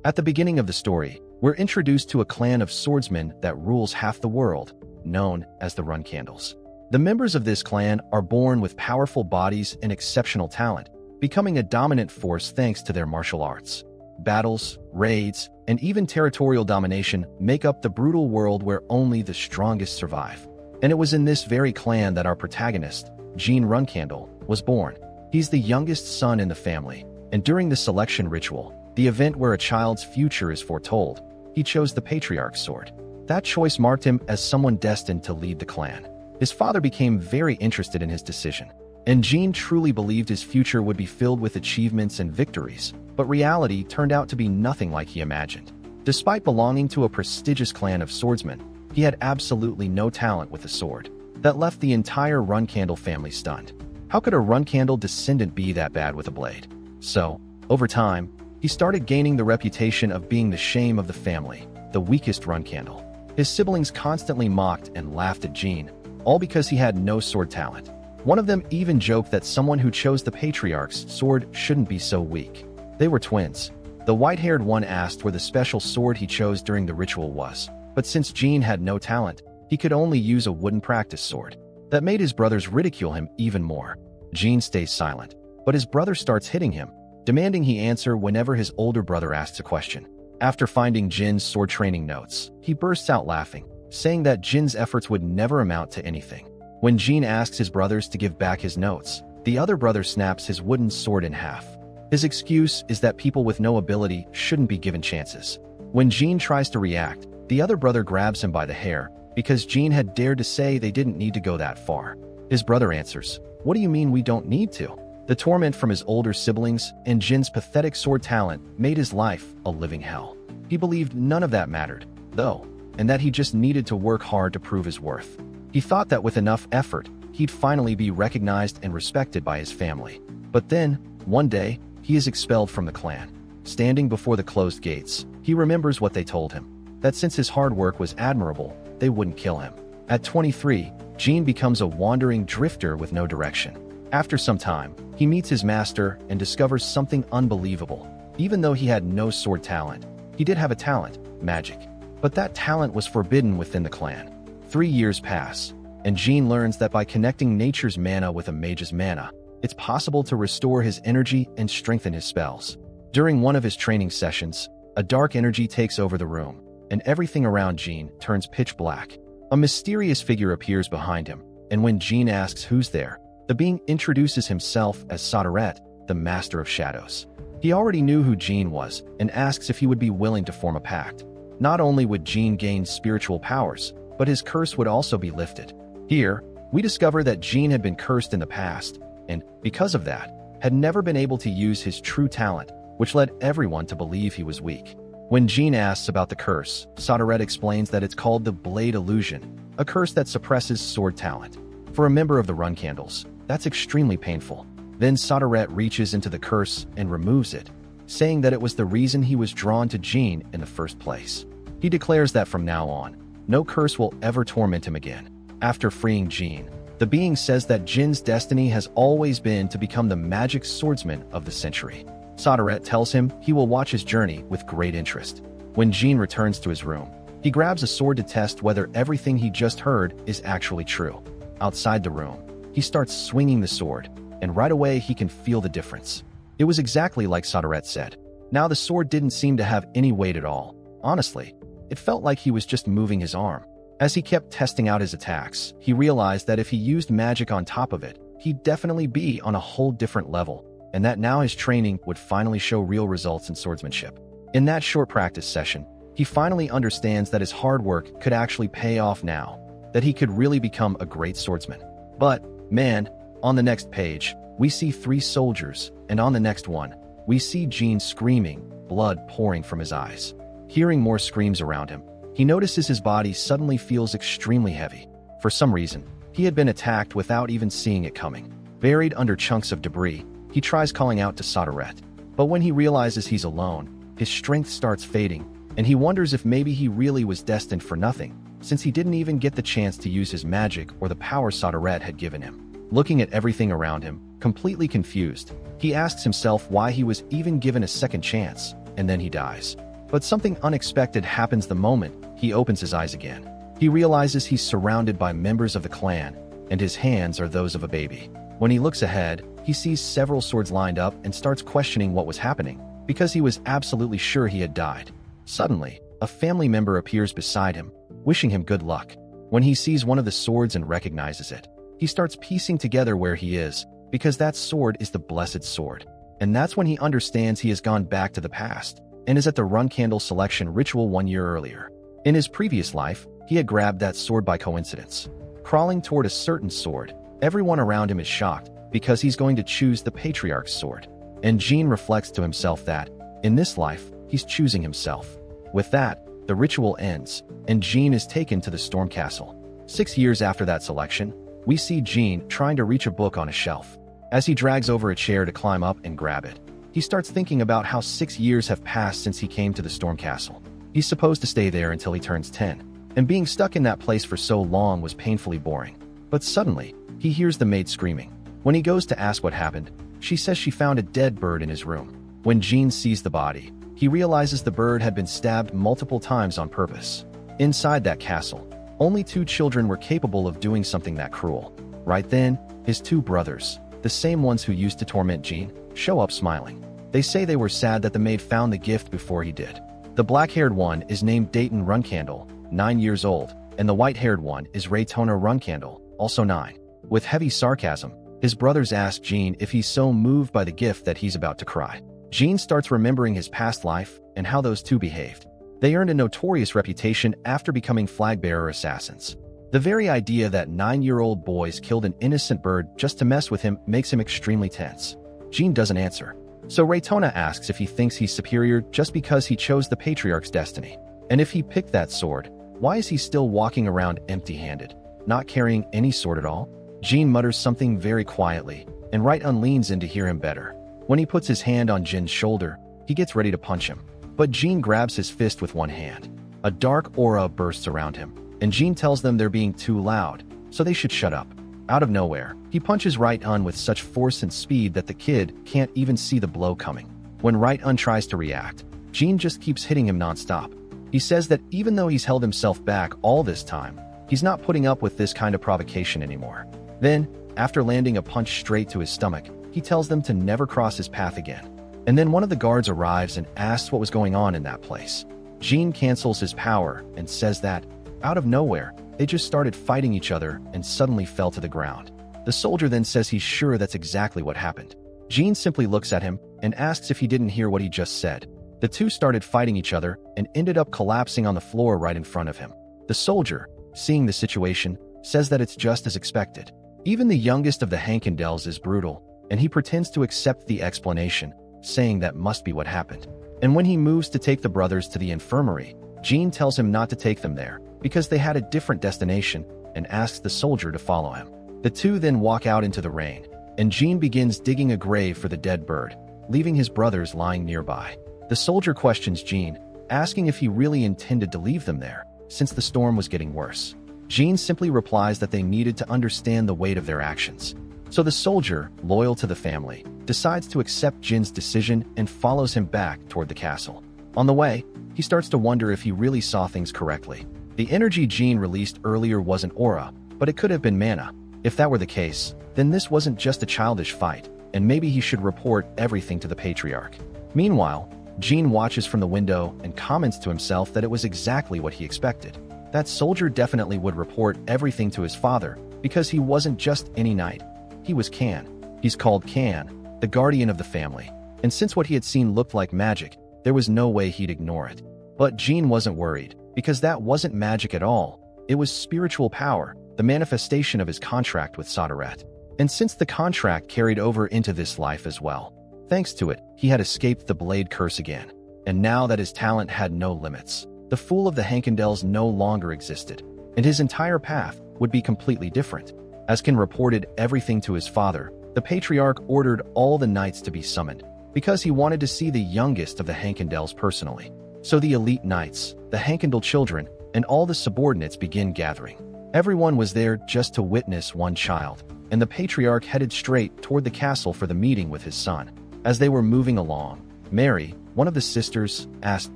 At the beginning of the story, we're introduced to a clan of swordsmen that rules half the world, known as the Run Candles. The members of this clan are born with powerful bodies and exceptional talent, becoming a dominant force thanks to their martial arts. Battles, raids, and even territorial domination make up the brutal world where only the strongest survive. And it was in this very clan that our protagonist, Jean Runcandle, was born. He's the youngest son in the family, and during the selection ritual, the event where a child's future is foretold, he chose the patriarch's sword. That choice marked him as someone destined to lead the clan. His father became very interested in his decision, and Jean truly believed his future would be filled with achievements and victories, but reality turned out to be nothing like he imagined. Despite belonging to a prestigious clan of swordsmen, he had absolutely no talent with a sword. That left the entire Runcandle family stunned. How could a Runcandle descendant be that bad with a blade? So, over time, he started gaining the reputation of being the shame of the family, the weakest Runcandle. His siblings constantly mocked and laughed at Jean, all because he had no sword talent. One of them even joked that someone who chose the patriarch's sword shouldn't be so weak. They were twins. The white-haired one asked where the special sword he chose during the ritual was, but since Jean had no talent, he could only use a wooden practice sword. That made his brothers ridicule him even more. Jean stays silent, but his brother starts hitting him, demanding he answer whenever his older brother asks a question. After finding Jin's sword training notes, he bursts out laughing, saying that Jin's efforts would never amount to anything. When Jean asks his brothers to give back his notes, the other brother snaps his wooden sword in half. His excuse is that people with no ability shouldn't be given chances. When Jean tries to react, the other brother grabs him by the hair, because Jean had dared to say they didn't need to go that far. His brother answers, "What do you mean we don't need to?" The torment from his older siblings and Jin's pathetic sword talent made his life a living hell. He believed none of that mattered, though, and that he just needed to work hard to prove his worth. He thought that with enough effort, he'd finally be recognized and respected by his family. But then, one day, he is expelled from the clan. Standing before the closed gates, he remembers what they told him, that since his hard work was admirable, they wouldn't kill him. At 23, Jean becomes a wandering drifter with no direction. After some time, he meets his master and discovers something unbelievable. Even though he had no sword talent, he did have a talent, magic. But that talent was forbidden within the clan. 3 years pass, and Jean learns that by connecting nature's mana with a mage's mana, it's possible to restore his energy and strengthen his spells. During one of his training sessions, a dark energy takes over the room, and everything around Jean turns pitch black. A mysterious figure appears behind him, and when Jean asks who's there, the being introduces himself as Soderette, the Master of Shadows. He already knew who Jean was and asks if he would be willing to form a pact. Not only would Jean gain spiritual powers, but his curse would also be lifted. Here, we discover that Jean had been cursed in the past, and, because of that, had never been able to use his true talent, which led everyone to believe he was weak. When Jean asks about the curse, Soderette explains that it's called the Blade Illusion, a curse that suppresses sword talent. For a member of the Runcandles, that's extremely painful. Then Soderette reaches into the curse and removes it, saying that it was the reason he was drawn to Jean in the first place. He declares that from now on, no curse will ever torment him again. After freeing Jean, the being says that Jin's destiny has always been to become the magic swordsman of the century. Soderette tells him he will watch his journey with great interest. When Jean returns to his room, he grabs a sword to test whether everything he just heard is actually true. Outside the room, he starts swinging the sword, and right away he can feel the difference. It was exactly like Soderette said. Now the sword didn't seem to have any weight at all. Honestly, it felt like he was just moving his arm. As he kept testing out his attacks, he realized that if he used magic on top of it, he'd definitely be on a whole different level, and that now his training would finally show real results in swordsmanship. In that short practice session, he finally understands that his hard work could actually pay off now, that he could really become a great swordsman. But, man, on the next page, we see 3 soldiers, and on the next one, we see Jean screaming, blood pouring from his eyes. Hearing more screams around him, he notices his body suddenly feels extremely heavy. For some reason, he had been attacked without even seeing it coming. Buried under chunks of debris, he tries calling out to Soderette. But when he realizes he's alone, his strength starts fading, and he wonders if maybe he really was destined for nothing, since he didn't even get the chance to use his magic or the power Soderette had given him. Looking at everything around him, completely confused, he asks himself why he was even given a second chance, and then he dies. But something unexpected happens the moment he opens his eyes again. He realizes he's surrounded by members of the clan, and his hands are those of a baby. When he looks ahead, he sees several swords lined up and starts questioning what was happening, because he was absolutely sure he had died. Suddenly, a family member appears beside him, wishing him good luck. When he sees one of the swords and recognizes it, he starts piecing together where he is, because that sword is the blessed sword. And that's when he understands he has gone back to the past, and is at the run candle selection ritual 1 year earlier. In his previous life, he had grabbed that sword by coincidence. Crawling toward a certain sword, everyone around him is shocked, because he's going to choose the patriarch's sword. And Jean reflects to himself that, in this life, he's choosing himself. With that, the ritual ends, and Jean is taken to the Storm Castle. 6 years after that selection, we see Jean trying to reach a book on a shelf. As he drags over a chair to climb up and grab it, he starts thinking about how 6 years have passed since he came to the Storm Castle. He's supposed to stay there until he turns 10, and being stuck in that place for so long was painfully boring. But suddenly, he hears the maid screaming. When he goes to ask what happened, she says she found a dead bird in his room. When Jean sees the body, he realizes the bird had been stabbed multiple times on purpose. Inside that castle, only 2 children were capable of doing something that cruel. Right then, his 2 brothers, the same ones who used to torment Jean, show up smiling. They say they were sad that the maid found the gift before he did. The black-haired one is named Dayton Runcandle, 9 years old, and the white-haired one is Raytona Runcandle, also 9. With heavy sarcasm, his brothers ask Jean if he's so moved by the gift that he's about to cry. Jean starts remembering his past life and how those 2 behaved. They earned a notorious reputation after becoming flag-bearer assassins. The very idea that 9-year-old boys killed an innocent bird just to mess with him makes him extremely tense. Jean doesn't answer. So Raytona asks if he thinks he's superior just because he chose the patriarch's destiny. And if he picked that sword, why is he still walking around empty-handed, not carrying any sword at all? Jean mutters something very quietly, and Rayton leans in to hear him better. When he puts his hand on Jin's shoulder, he gets ready to punch him. But Jean grabs his fist with one hand. A dark aura bursts around him, and Jean tells them they're being too loud, so they should shut up. Out of nowhere, he punches Rayton with such force and speed that the kid can't even see the blow coming. When Rayton tries to react, Jean just keeps hitting him nonstop. He says that even though he's held himself back all this time, he's not putting up with this kind of provocation anymore. Then, after landing a punch straight to his stomach, he tells them to never cross his path again. And then one of the guards arrives and asks what was going on in that place. Jean cancels his power and says that, out of nowhere, they just started fighting each other and suddenly fell to the ground. The soldier then says he's sure that's exactly what happened. Jean simply looks at him and asks if he didn't hear what he just said. The 2 started fighting each other and ended up collapsing on the floor right in front of him. The soldier, seeing the situation, says that it's just as expected. Even the youngest of the Hankendels is brutal, and he pretends to accept the explanation, saying that must be what happened. And when he moves to take the brothers to the infirmary, Jean tells him not to take them there, because they had a different destination, and asks the soldier to follow him. The 2 then walk out into the rain, and Jean begins digging a grave for the dead bird, leaving his brothers lying nearby. The soldier questions Jean, asking if he really intended to leave them there, since the storm was getting worse. Jean simply replies that they needed to understand the weight of their actions. So the soldier, loyal to the family, decides to accept Jin's decision and follows him back toward the castle. On the way, he starts to wonder if he really saw things correctly. The energy Jean released earlier wasn't aura, but it could have been mana. If that were the case, then this wasn't just a childish fight, and maybe he should report everything to the patriarch. Meanwhile, Jean watches from the window and comments to himself that it was exactly what he expected. That soldier definitely would report everything to his father, because he wasn't just any knight. He was Can. He's called Can, the guardian of the family, and since what he had seen looked like magic, there was no way he'd ignore it. But Jean wasn't worried, because that wasn't magic at all. It was spiritual power, the manifestation of his contract with Sodaret. And since the contract carried over into this life as well, thanks to it, he had escaped the blade curse again. And now that his talent had no limits, the Fool of the Hankendels no longer existed, and his entire path would be completely different. As Can reported everything to his father, the patriarch ordered all the knights to be summoned, because he wanted to see the youngest of the Hankendels personally. So the elite knights, the Hankendel children, and all the subordinates begin gathering. Everyone was there just to witness one child, and the patriarch headed straight toward the castle for the meeting with his son. As they were moving along, Mary, one of the sisters, asked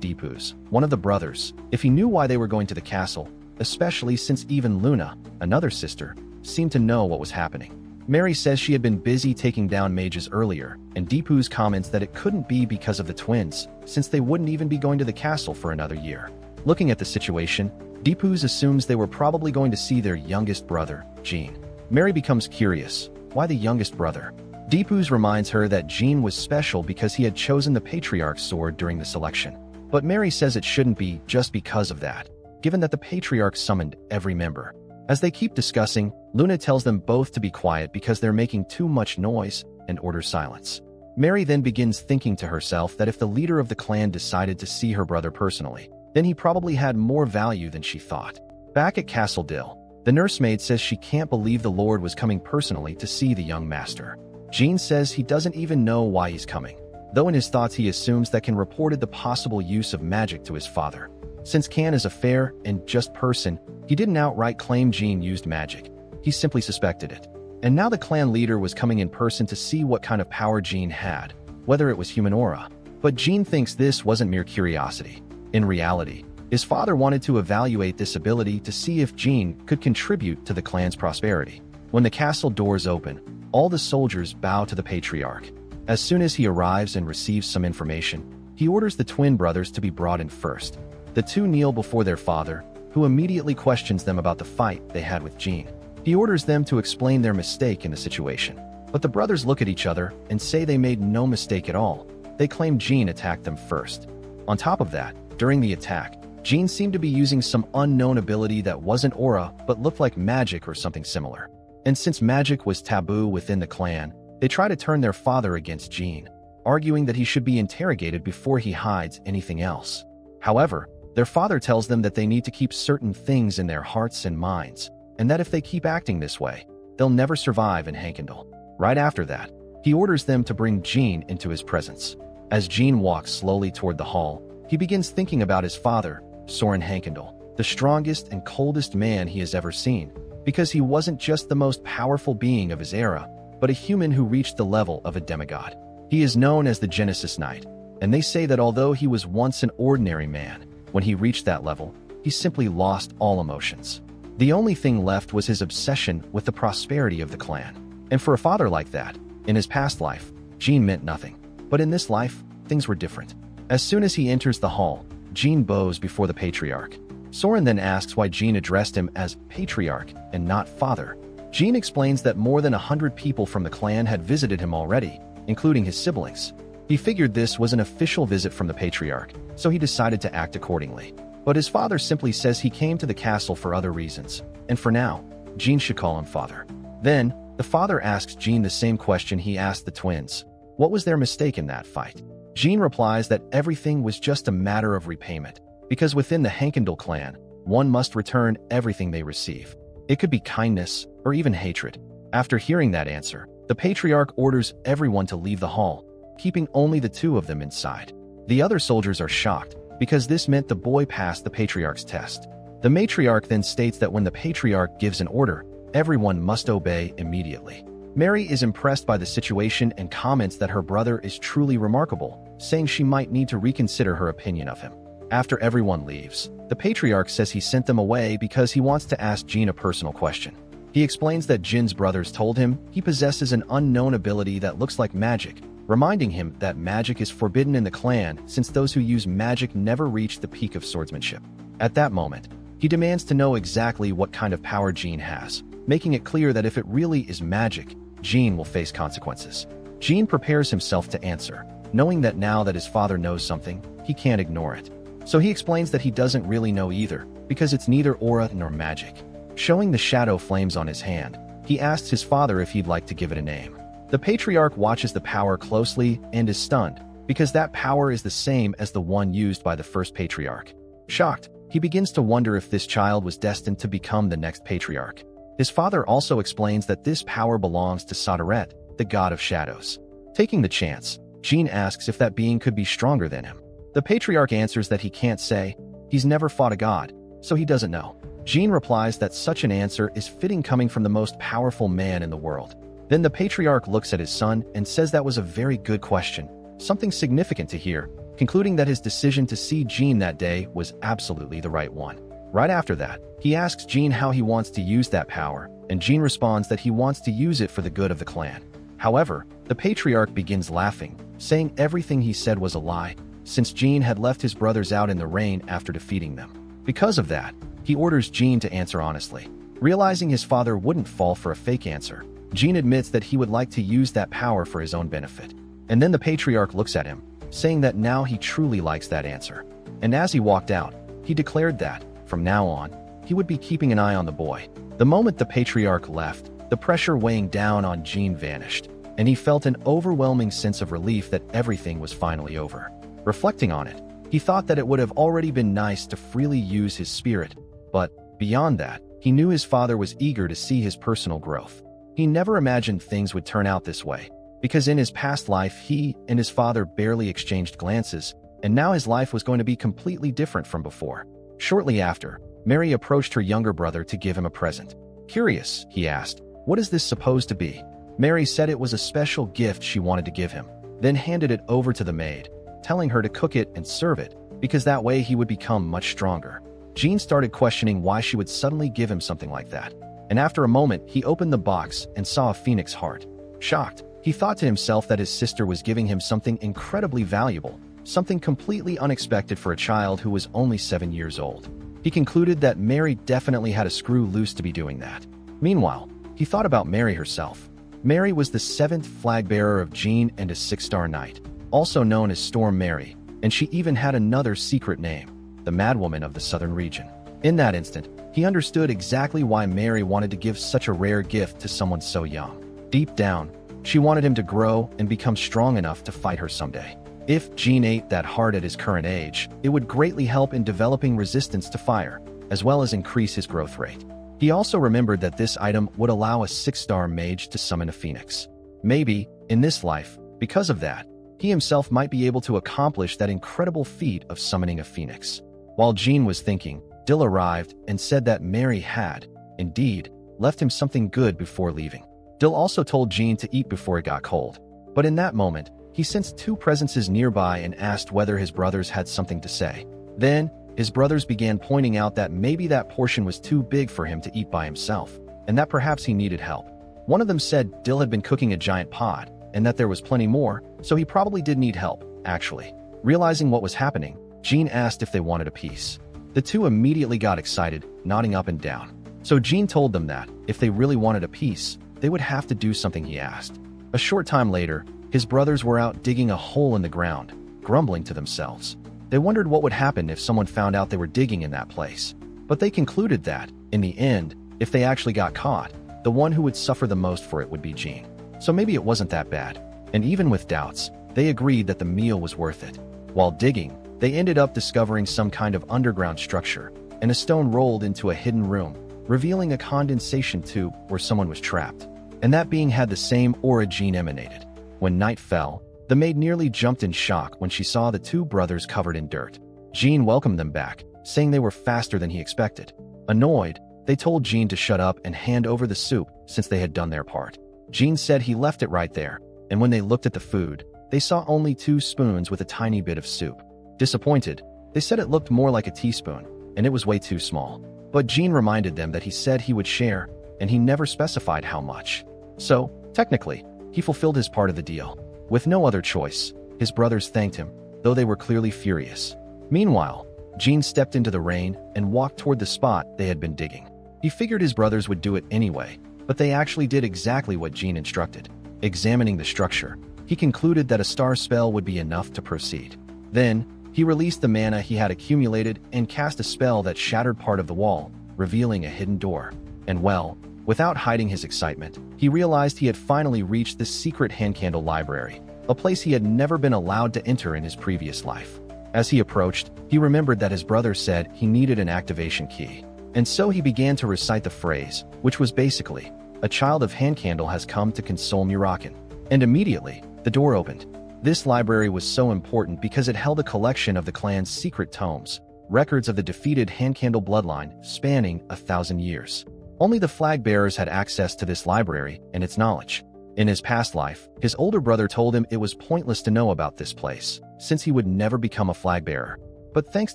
Deepu's, one of the brothers, if he knew why they were going to the castle, especially since even Luna, another sister, seemed to know what was happening. Mary says she had been busy taking down mages earlier, and Deepu's comments that it couldn't be because of the twins, since they wouldn't even be going to the castle for another year. Looking at the situation, Deepu's assumes they were probably going to see their youngest brother, Jean. Mary becomes curious. Why the youngest brother? Deepu's reminds her that Jean was special because he had chosen the Patriarch's sword during the selection. But Mary says it shouldn't be just because of that, given that the Patriarch summoned every member. As they keep discussing, Luna tells them both to be quiet because they're making too much noise and orders silence. Mary then begins thinking to herself that if the leader of the clan decided to see her brother personally, then he probably had more value than she thought. Back at Castle Dill, the nursemaid says she can't believe the Lord was coming personally to see the young master. Jean says he doesn't even know why he's coming, though in his thoughts he assumes that Can reported the possible use of magic to his father. Since Can is a fair and just person, he didn't outright claim Jean used magic. He simply suspected it. And now the clan leader was coming in person to see what kind of power Jean had, whether it was human aura. But Jean thinks this wasn't mere curiosity. In reality, his father wanted to evaluate this ability to see if Jean could contribute to the clan's prosperity. When the castle doors open, all the soldiers bow to the Patriarch. As soon as he arrives and receives some information, he orders the twin brothers to be brought in first. The two kneel before their father, who immediately questions them about the fight they had with Jean. He orders them to explain their mistake in the situation. But the brothers look at each other and say they made no mistake at all. They claim Jean attacked them first. On top of that, during the attack, Jean seemed to be using some unknown ability that wasn't aura but looked like magic or something similar. And since magic was taboo within the clan, they try to turn their father against Jean, arguing that he should be interrogated before he hides anything else. However, their father tells them that they need to keep certain things in their hearts and minds, and that if they keep acting this way, they'll never survive in Hankendall. Right after that, he orders them to bring Jean into his presence. As Jean walks slowly toward the hall, he begins thinking about his father, Soren Hankendall, the strongest and coldest man he has ever seen, because he wasn't just the most powerful being of his era, but a human who reached the level of a demigod. He is known as the Genesis Knight, and they say that although he was once an ordinary man, when he reached that level, he simply lost all emotions. The only thing left was his obsession with the prosperity of the clan. And for a father like that, in his past life, Jean meant nothing. But in this life, things were different. As soon as he enters the hall, Jean bows before the Patriarch. Soren then asks why Jean addressed him as Patriarch and not Father. Jean explains that more than 100 people from the clan had visited him already, including his siblings. He figured this was an official visit from the Patriarch, so he decided to act accordingly. But his father simply says he came to the castle for other reasons, and for now, Jean should call him Father. Then, the father asks Jean the same question he asked the twins. What was their mistake in that fight? Jean replies that everything was just a matter of repayment, because within the Hankendall clan, one must return everything they receive. It could be kindness or even hatred. After hearing that answer, the Patriarch orders everyone to leave the hall, keeping only the two of them inside. The other soldiers are shocked, because this meant the boy passed the Patriarch's test. The Matriarch then states that when the Patriarch gives an order, everyone must obey immediately. Mary is impressed by the situation and comments that her brother is truly remarkable, saying she might need to reconsider her opinion of him. After everyone leaves, the Patriarch says he sent them away because he wants to ask Jean a personal question. He explains that Jin's brothers told him he possesses an unknown ability that looks like magic, reminding him that magic is forbidden in the clan since those who use magic never reach the peak of swordsmanship. At that moment, he demands to know exactly what kind of power Jean has, making it clear that if it really is magic, Jean will face consequences. Jean prepares himself to answer, knowing that now that his father knows something, he can't ignore it. So he explains that he doesn't really know either, because it's neither aura nor magic. Showing the shadow flames on his hand, he asks his father if he'd like to give it a name. The Patriarch watches the power closely and is stunned, because that power is the same as the one used by the first Patriarch. Shocked, he begins to wonder if this child was destined to become the next Patriarch. His father also explains that this power belongs to Sadaret, the god of shadows. Taking the chance, Jean asks if that being could be stronger than him. The Patriarch answers that he can't say. He's never fought a god, so he doesn't know. Jean replies that such an answer is fitting coming from the most powerful man in the world. Then the Patriarch looks at his son and says that was a very good question, something significant to hear, concluding that his decision to see Jean that day was absolutely the right one. Right after that, he asks Jean how he wants to use that power, and Jean responds that he wants to use it for the good of the clan. However, the patriarch begins laughing, saying everything he said was a lie, since Jean had left his brothers out in the rain after defeating them. Because of that, he orders Jean to answer honestly. Realizing his father wouldn't fall for a fake answer, Jean admits that he would like to use that power for his own benefit. And then the patriarch looks at him, saying that now he truly likes that answer. And as he walked out, he declared that, from now on, he would be keeping an eye on the boy. The moment the patriarch left, the pressure weighing down on Jean vanished, and he felt an overwhelming sense of relief that everything was finally over. Reflecting on it, he thought that it would have already been nice to freely use his spirit, but beyond that, he knew his father was eager to see his personal growth. He never imagined things would turn out this way, because in his past life he and his father barely exchanged glances, and now his life was going to be completely different from before. Shortly after, Mary approached her younger brother to give him a present. Curious, he asked, "What is this supposed to be?" Mary said it was a special gift she wanted to give him, then handed it over to the maid, telling her to cook it and serve it, because that way he would become much stronger. Jean started questioning why she would suddenly give him something like that, and after a moment he opened the box and saw a phoenix heart. Shocked, he thought to himself that his sister was giving him something incredibly valuable, something completely unexpected for a child who was only 7 years old. He concluded that Mary definitely had a screw loose to be doing that. Meanwhile, he thought about Mary herself. Mary was the 7th flag bearer of Jean and a 6-star knight, also known as Storm Mary, and she even had another secret name, the Madwoman of the Southern region. In that instant, he understood exactly why Mary wanted to give such a rare gift to someone so young. Deep down, she wanted him to grow and become strong enough to fight her someday. If Jean ate that heart at his current age, it would greatly help in developing resistance to fire, as well as increase his growth rate. He also remembered that this item would allow a 6-star mage to summon a phoenix. Maybe, in this life, because of that, he himself might be able to accomplish that incredible feat of summoning a phoenix. While Jean was thinking, Dill arrived and said that Mary had, indeed, left him something good before leaving. Dill also told Jean to eat before it got cold. But in that moment, he sensed 2 presences nearby and asked whether his brothers had something to say. Then, his brothers began pointing out that maybe that portion was too big for him to eat by himself, and that perhaps he needed help. One of them said Dill had been cooking a giant pot, and that there was plenty more, so he probably did need help, actually. Realizing what was happening, Jean asked if they wanted a piece. The 2 immediately got excited, nodding up and down. So Jean told them that, if they really wanted a piece, they would have to do something he asked. A short time later, his brothers were out digging a hole in the ground, grumbling to themselves. They wondered what would happen if someone found out they were digging in that place. But they concluded that, in the end, if they actually got caught, the one who would suffer the most for it would be Jean. So maybe it wasn't that bad. And even with doubts, they agreed that the meal was worth it. While digging, they ended up discovering some kind of underground structure, and a stone rolled into a hidden room, revealing a condensation tube where someone was trapped. And that being had the same aura Jean emanated. When night fell, the maid nearly jumped in shock when she saw the 2 brothers covered in dirt. Jean welcomed them back, saying they were faster than he expected. Annoyed, they told Jean to shut up and hand over the soup since they had done their part. Jean said he left it right there, and when they looked at the food, they saw only 2 spoons with a tiny bit of soup. Disappointed, they said it looked more like a teaspoon, and it was way too small. But Jean reminded them that he said he would share, and he never specified how much. So, technically, he fulfilled his part of the deal. With no other choice, his brothers thanked him, though they were clearly furious. Meanwhile, Jean stepped into the rain and walked toward the spot they had been digging. He figured his brothers would do it anyway, but they actually did exactly what Jean instructed. Examining the structure, he concluded that a star spell would be enough to proceed. Then, he released the mana he had accumulated and cast a spell that shattered part of the wall, revealing a hidden door. And well, without hiding his excitement, he realized he had finally reached the secret handcandle library, a place he had never been allowed to enter in his previous life. As he approached, he remembered that his brother said he needed an activation key. And so he began to recite the phrase, which was basically, "A child of handcandle has come to console Murakan." And immediately, the door opened. This library was so important because it held a collection of the clan's secret tomes, records of the defeated handcandle bloodline spanning 1,000 years. Only the flag bearers had access to this library and its knowledge. In his past life, his older brother told him it was pointless to know about this place, since he would never become a flag bearer. But thanks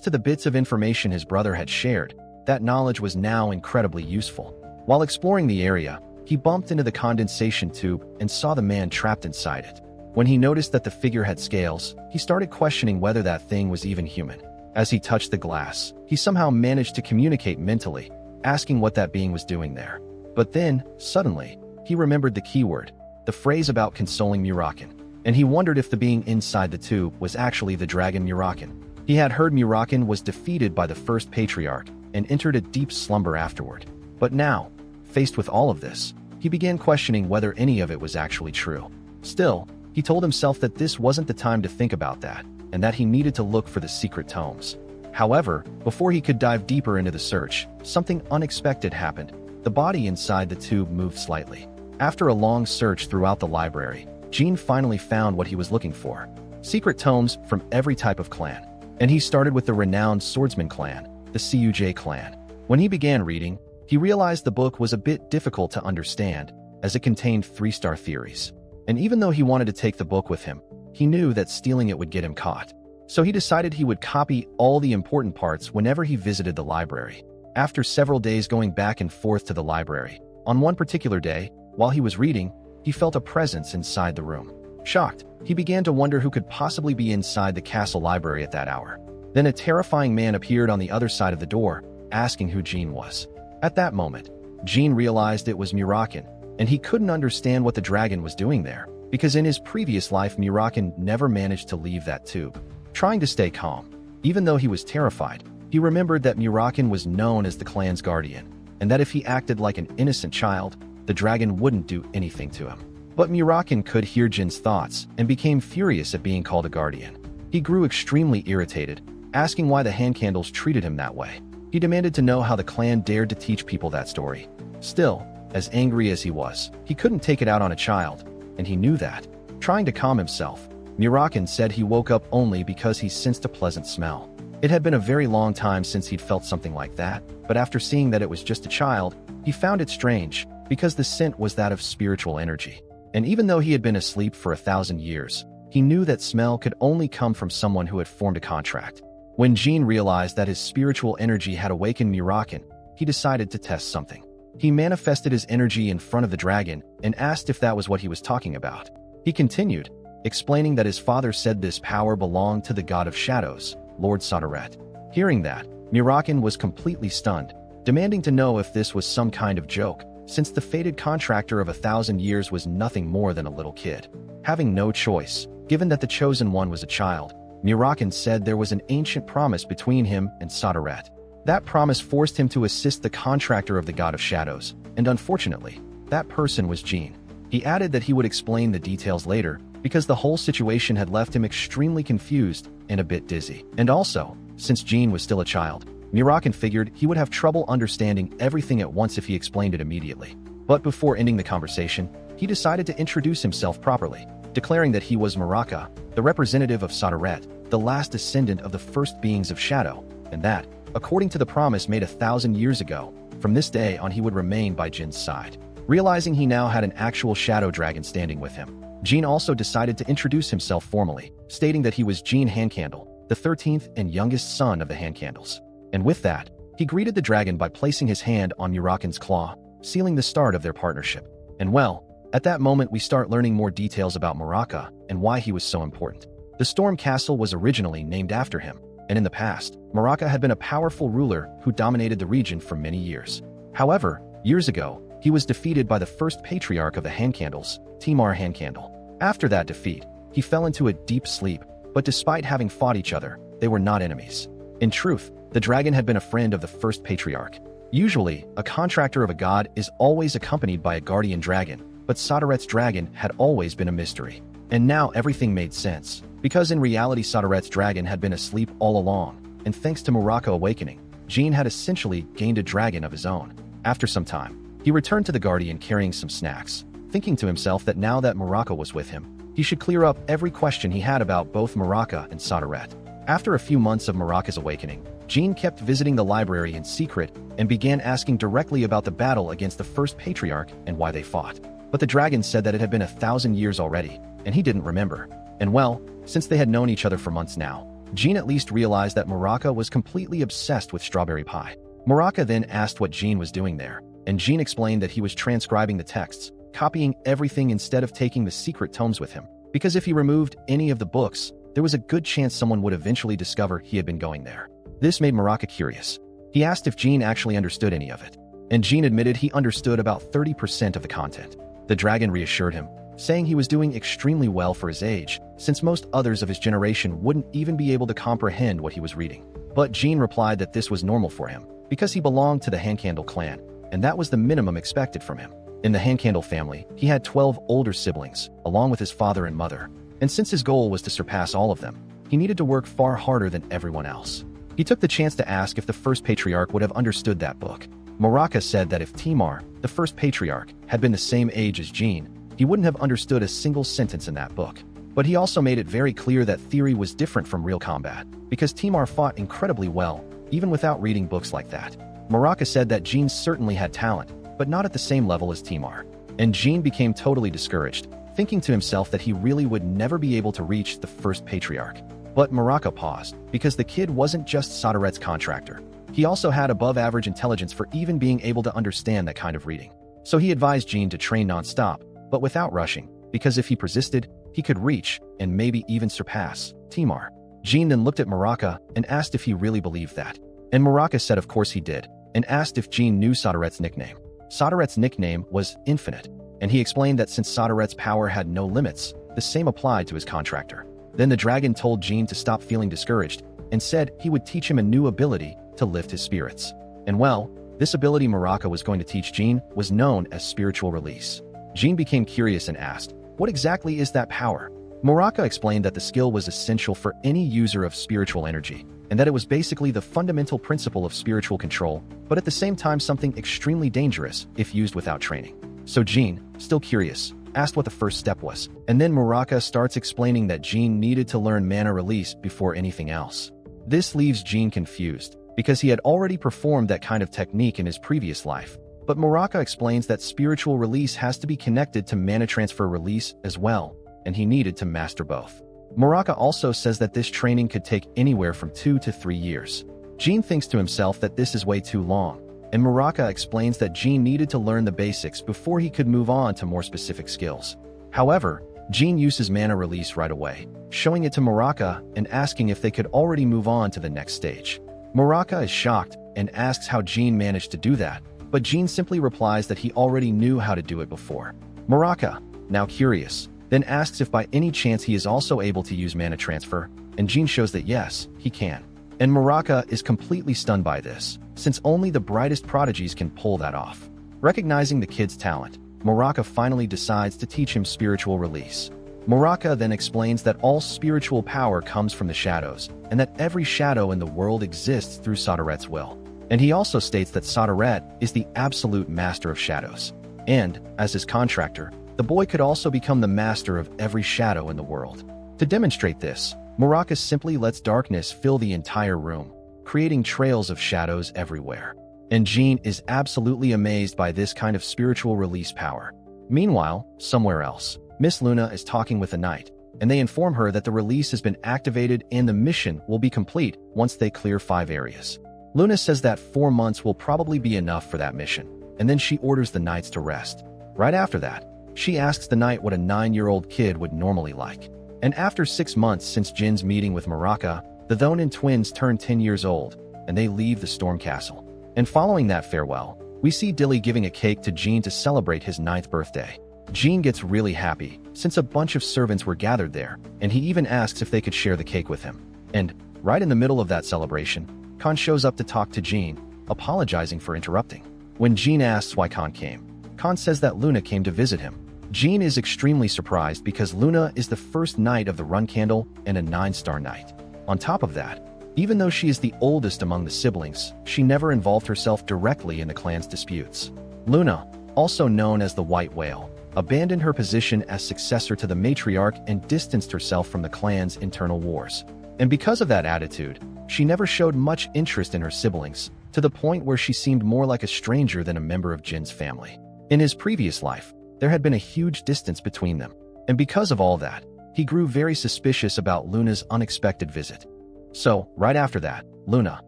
to the bits of information his brother had shared, that knowledge was now incredibly useful. While exploring the area, he bumped into the condensation tube and saw the man trapped inside it. When he noticed that the figure had scales, he started questioning whether that thing was even human. As he touched the glass, he somehow managed to communicate mentally, asking what that being was doing there. But then, suddenly, he remembered the keyword, the phrase about consoling Muraken, and he wondered if the being inside the tube was actually the dragon Muraken. He had heard Muraken was defeated by the first patriarch and entered a deep slumber afterward. But now, faced with all of this, he began questioning whether any of it was actually true. Still, he told himself that this wasn't the time to think about that, and that he needed to look for the secret tomes. However, before he could dive deeper into the search, something unexpected happened. The body inside the tube moved slightly. After a long search throughout the library, Jean finally found what he was looking for. Secret tomes from every type of clan. And he started with the renowned swordsman clan, the Cuj clan. When he began reading, he realized the book was a bit difficult to understand, as it contained 3-star theories. And even though he wanted to take the book with him, he knew that stealing it would get him caught. So he decided he would copy all the important parts whenever he visited the library. After several days going back and forth to the library, on one particular day, while he was reading, he felt a presence inside the room. Shocked, he began to wonder who could possibly be inside the castle library at that hour. Then a terrifying man appeared on the other side of the door, asking who Jean was. At that moment, Jean realized it was Muraken, and he couldn't understand what the dragon was doing there, because in his previous life Muraken never managed to leave that tube. Trying to stay calm, even though he was terrified, he remembered that Muraken was known as the clan's guardian, and that if he acted like an innocent child, the dragon wouldn't do anything to him. But Muraken could hear Jin's thoughts and became furious at being called a guardian. He grew extremely irritated, asking why the handcandles treated him that way. He demanded to know how the clan dared to teach people that story. Still, as angry as he was, he couldn't take it out on a child, and he knew that. Trying to calm himself, Muraken said he woke up only because he sensed a pleasant smell. It had been a very long time since he'd felt something like that, but after seeing that it was just a child, he found it strange, because the scent was that of spiritual energy. And even though he had been asleep for 1,000 years, he knew that smell could only come from someone who had formed a contract. When Jean realized that his spiritual energy had awakened Muraken, he decided to test something. He manifested his energy in front of the dragon and asked if that was what he was talking about. He continued, explaining that his father said this power belonged to the god of shadows, Lord Sodaret. Hearing that, Muraken was completely stunned, demanding to know if this was some kind of joke, since the fated contractor of 1,000 years was nothing more than a little kid. Having no choice, given that the chosen one was a child, Muraken said there was an ancient promise between him and Sodaret. That promise forced him to assist the contractor of the god of shadows, and unfortunately, that person was Jean. He added that he would explain the details later, because the whole situation had left him extremely confused and a bit dizzy. And also, since Jean was still a child, Muraken figured he would have trouble understanding everything at once if he explained it immediately. But before ending the conversation, he decided to introduce himself properly, declaring that he was Muraka, the representative of Sodaret, the last descendant of the first beings of Shadow, and that, according to the promise made 1,000 years ago, from this day on he would remain by Jin's side. Realizing he now had an actual shadow dragon standing with him, Jean also decided to introduce himself formally, stating that he was Jean Handcandle, the 13th and youngest son of the Handcandles. And with that, he greeted the dragon by placing his hand on Muraken's claw, sealing the start of their partnership. And well, at that moment we start learning more details about Muraka and why he was so important. The Storm Castle was originally named after him, and in the past, Muraka had been a powerful ruler who dominated the region for many years. However, years ago, he was defeated by the first patriarch of the Handcandles, Timar Handcandle. After that defeat, he fell into a deep sleep, but despite having fought each other, they were not enemies. In truth, the dragon had been a friend of the first patriarch. Usually, a contractor of a god is always accompanied by a guardian dragon, but Sodaret's dragon had always been a mystery. And now everything made sense, because in reality Sodaret's dragon had been asleep all along, and thanks to Muraka awakening, Jean had essentially gained a dragon of his own. After some time, he returned to the guardian carrying some snacks, thinking to himself that now that Muraka was with him, he should clear up every question he had about both Muraka and Sodaret. After a few months of Muraka's awakening, Jean kept visiting the library in secret and began asking directly about the battle against the first patriarch and why they fought. But the dragon said that it had been 1,000 years already, and he didn't remember. And well, since they had known each other for months now, Jean at least realized that Muraka was completely obsessed with strawberry pie. Muraka then asked what Jean was doing there, and Jean explained that he was transcribing the texts, copying everything instead of taking the secret tomes with him. Because if he removed any of the books, there was a good chance someone would eventually discover he had been going there. This made Muraka curious. He asked if Jean actually understood any of it, and Jean admitted he understood about 30% of the content. The dragon reassured him, saying he was doing extremely well for his age, since most others of his generation wouldn't even be able to comprehend what he was reading. But Jean replied that this was normal for him, because he belonged to the Handcandle clan, and that was the minimum expected from him. In the Handcandle family, he had 12 older siblings, along with his father and mother, and since his goal was to surpass all of them, he needed to work far harder than everyone else. He took the chance to ask if the first patriarch would have understood that book. Muraka said that if Timar, the first patriarch, had been the same age as Jean, he wouldn't have understood a single sentence in that book. But he also made it very clear that theory was different from real combat, because Timar fought incredibly well, even without reading books like that. Muraka said that Jean certainly had talent, but not at the same level as Timar. And Jean became totally discouraged, thinking to himself that he really would never be able to reach the first patriarch. But Muraka paused, because the kid wasn't just Sodaret's contractor. He also had above-average intelligence for even being able to understand that kind of reading. So he advised Jean to train non-stop, but without rushing, because if he persisted, he could reach, and maybe even surpass, Timar. Jean then looked at Muraka and asked if he really believed that. And Muraka said of course he did, and asked if Jean knew Sodaret's nickname. Sodaret's nickname was Infinite, and he explained that since Sodaret's power had no limits, the same applied to his contractor. Then the dragon told Jean to stop feeling discouraged, and said he would teach him a new ability to lift his spirits. And well, this ability Muraka was going to teach Jean was known as spiritual release. Jean became curious and asked, what exactly is that power? Muraka explained that the skill was essential for any user of spiritual energy, and that it was basically the fundamental principle of spiritual control, but at the same time something extremely dangerous if used without training. So Jean, still curious, asked what the first step was, and then Muraka starts explaining that Jean needed to learn mana release before anything else. This leaves Jean confused, because he had already performed that kind of technique in his previous life. But Muraka explains that spiritual release has to be connected to mana transfer release as well, and he needed to master both. Muraka also says that this training could take anywhere from 2 to 3 years. Jean thinks to himself that this is way too long, and Muraka explains that Jean needed to learn the basics before he could move on to more specific skills. However, Jean uses mana release right away, showing it to Muraka and asking if they could already move on to the next stage. Muraka is shocked and asks how Jean managed to do that, but Jean simply replies that he already knew how to do it before. Muraka, now curious, then asks if by any chance he is also able to use mana transfer, and Jean shows that yes, he can. And Muraka is completely stunned by this, since only the brightest prodigies can pull that off. Recognizing the kid's talent, Muraka finally decides to teach him spiritual release. Muraka then explains that all spiritual power comes from the shadows, and that every shadow in the world exists through Sodaret's will. And he also states that Sodaret is the absolute master of shadows. And, as his contractor, the boy could also become the master of every shadow in the world. To demonstrate this, Muraka simply lets darkness fill the entire room, creating trails of shadows everywhere. And Jean is absolutely amazed by this kind of spiritual release power. Meanwhile, somewhere else, Miss Luna is talking with a knight, and they inform her that the release has been activated and the mission will be complete once they clear 5 areas. Luna says that 4 months will probably be enough for that mission, and then she orders the knights to rest. Right after that, she asks the knight what a 9-year-old kid would normally like. And after 6 months since Jin's meeting with Muraka, the Thonin twins turn 10 years old, and they leave the Storm Castle. And following that farewell, we see Dilly giving a cake to Jean to celebrate his 9th birthday. Jean gets really happy, since a bunch of servants were gathered there, and he even asks if they could share the cake with him. And, right in the middle of that celebration, Khan shows up to talk to Jean, apologizing for interrupting. When Jean asks why Khan came, Khan says that Luna came to visit him. Jean is extremely surprised because Luna is the first knight of the Run Candle and a 9-star knight. On top of that, even though she is the oldest among the siblings, she never involved herself directly in the clan's disputes. Luna, also known as the White Whale, abandoned her position as successor to the matriarch and distanced herself from the clan's internal wars. And because of that attitude, she never showed much interest in her siblings, to the point where she seemed more like a stranger than a member of Jin's family. In his previous life, There had been a huge distance between them, and because of all that, he grew very suspicious about Luna's unexpected visit. So, right after that, Luna,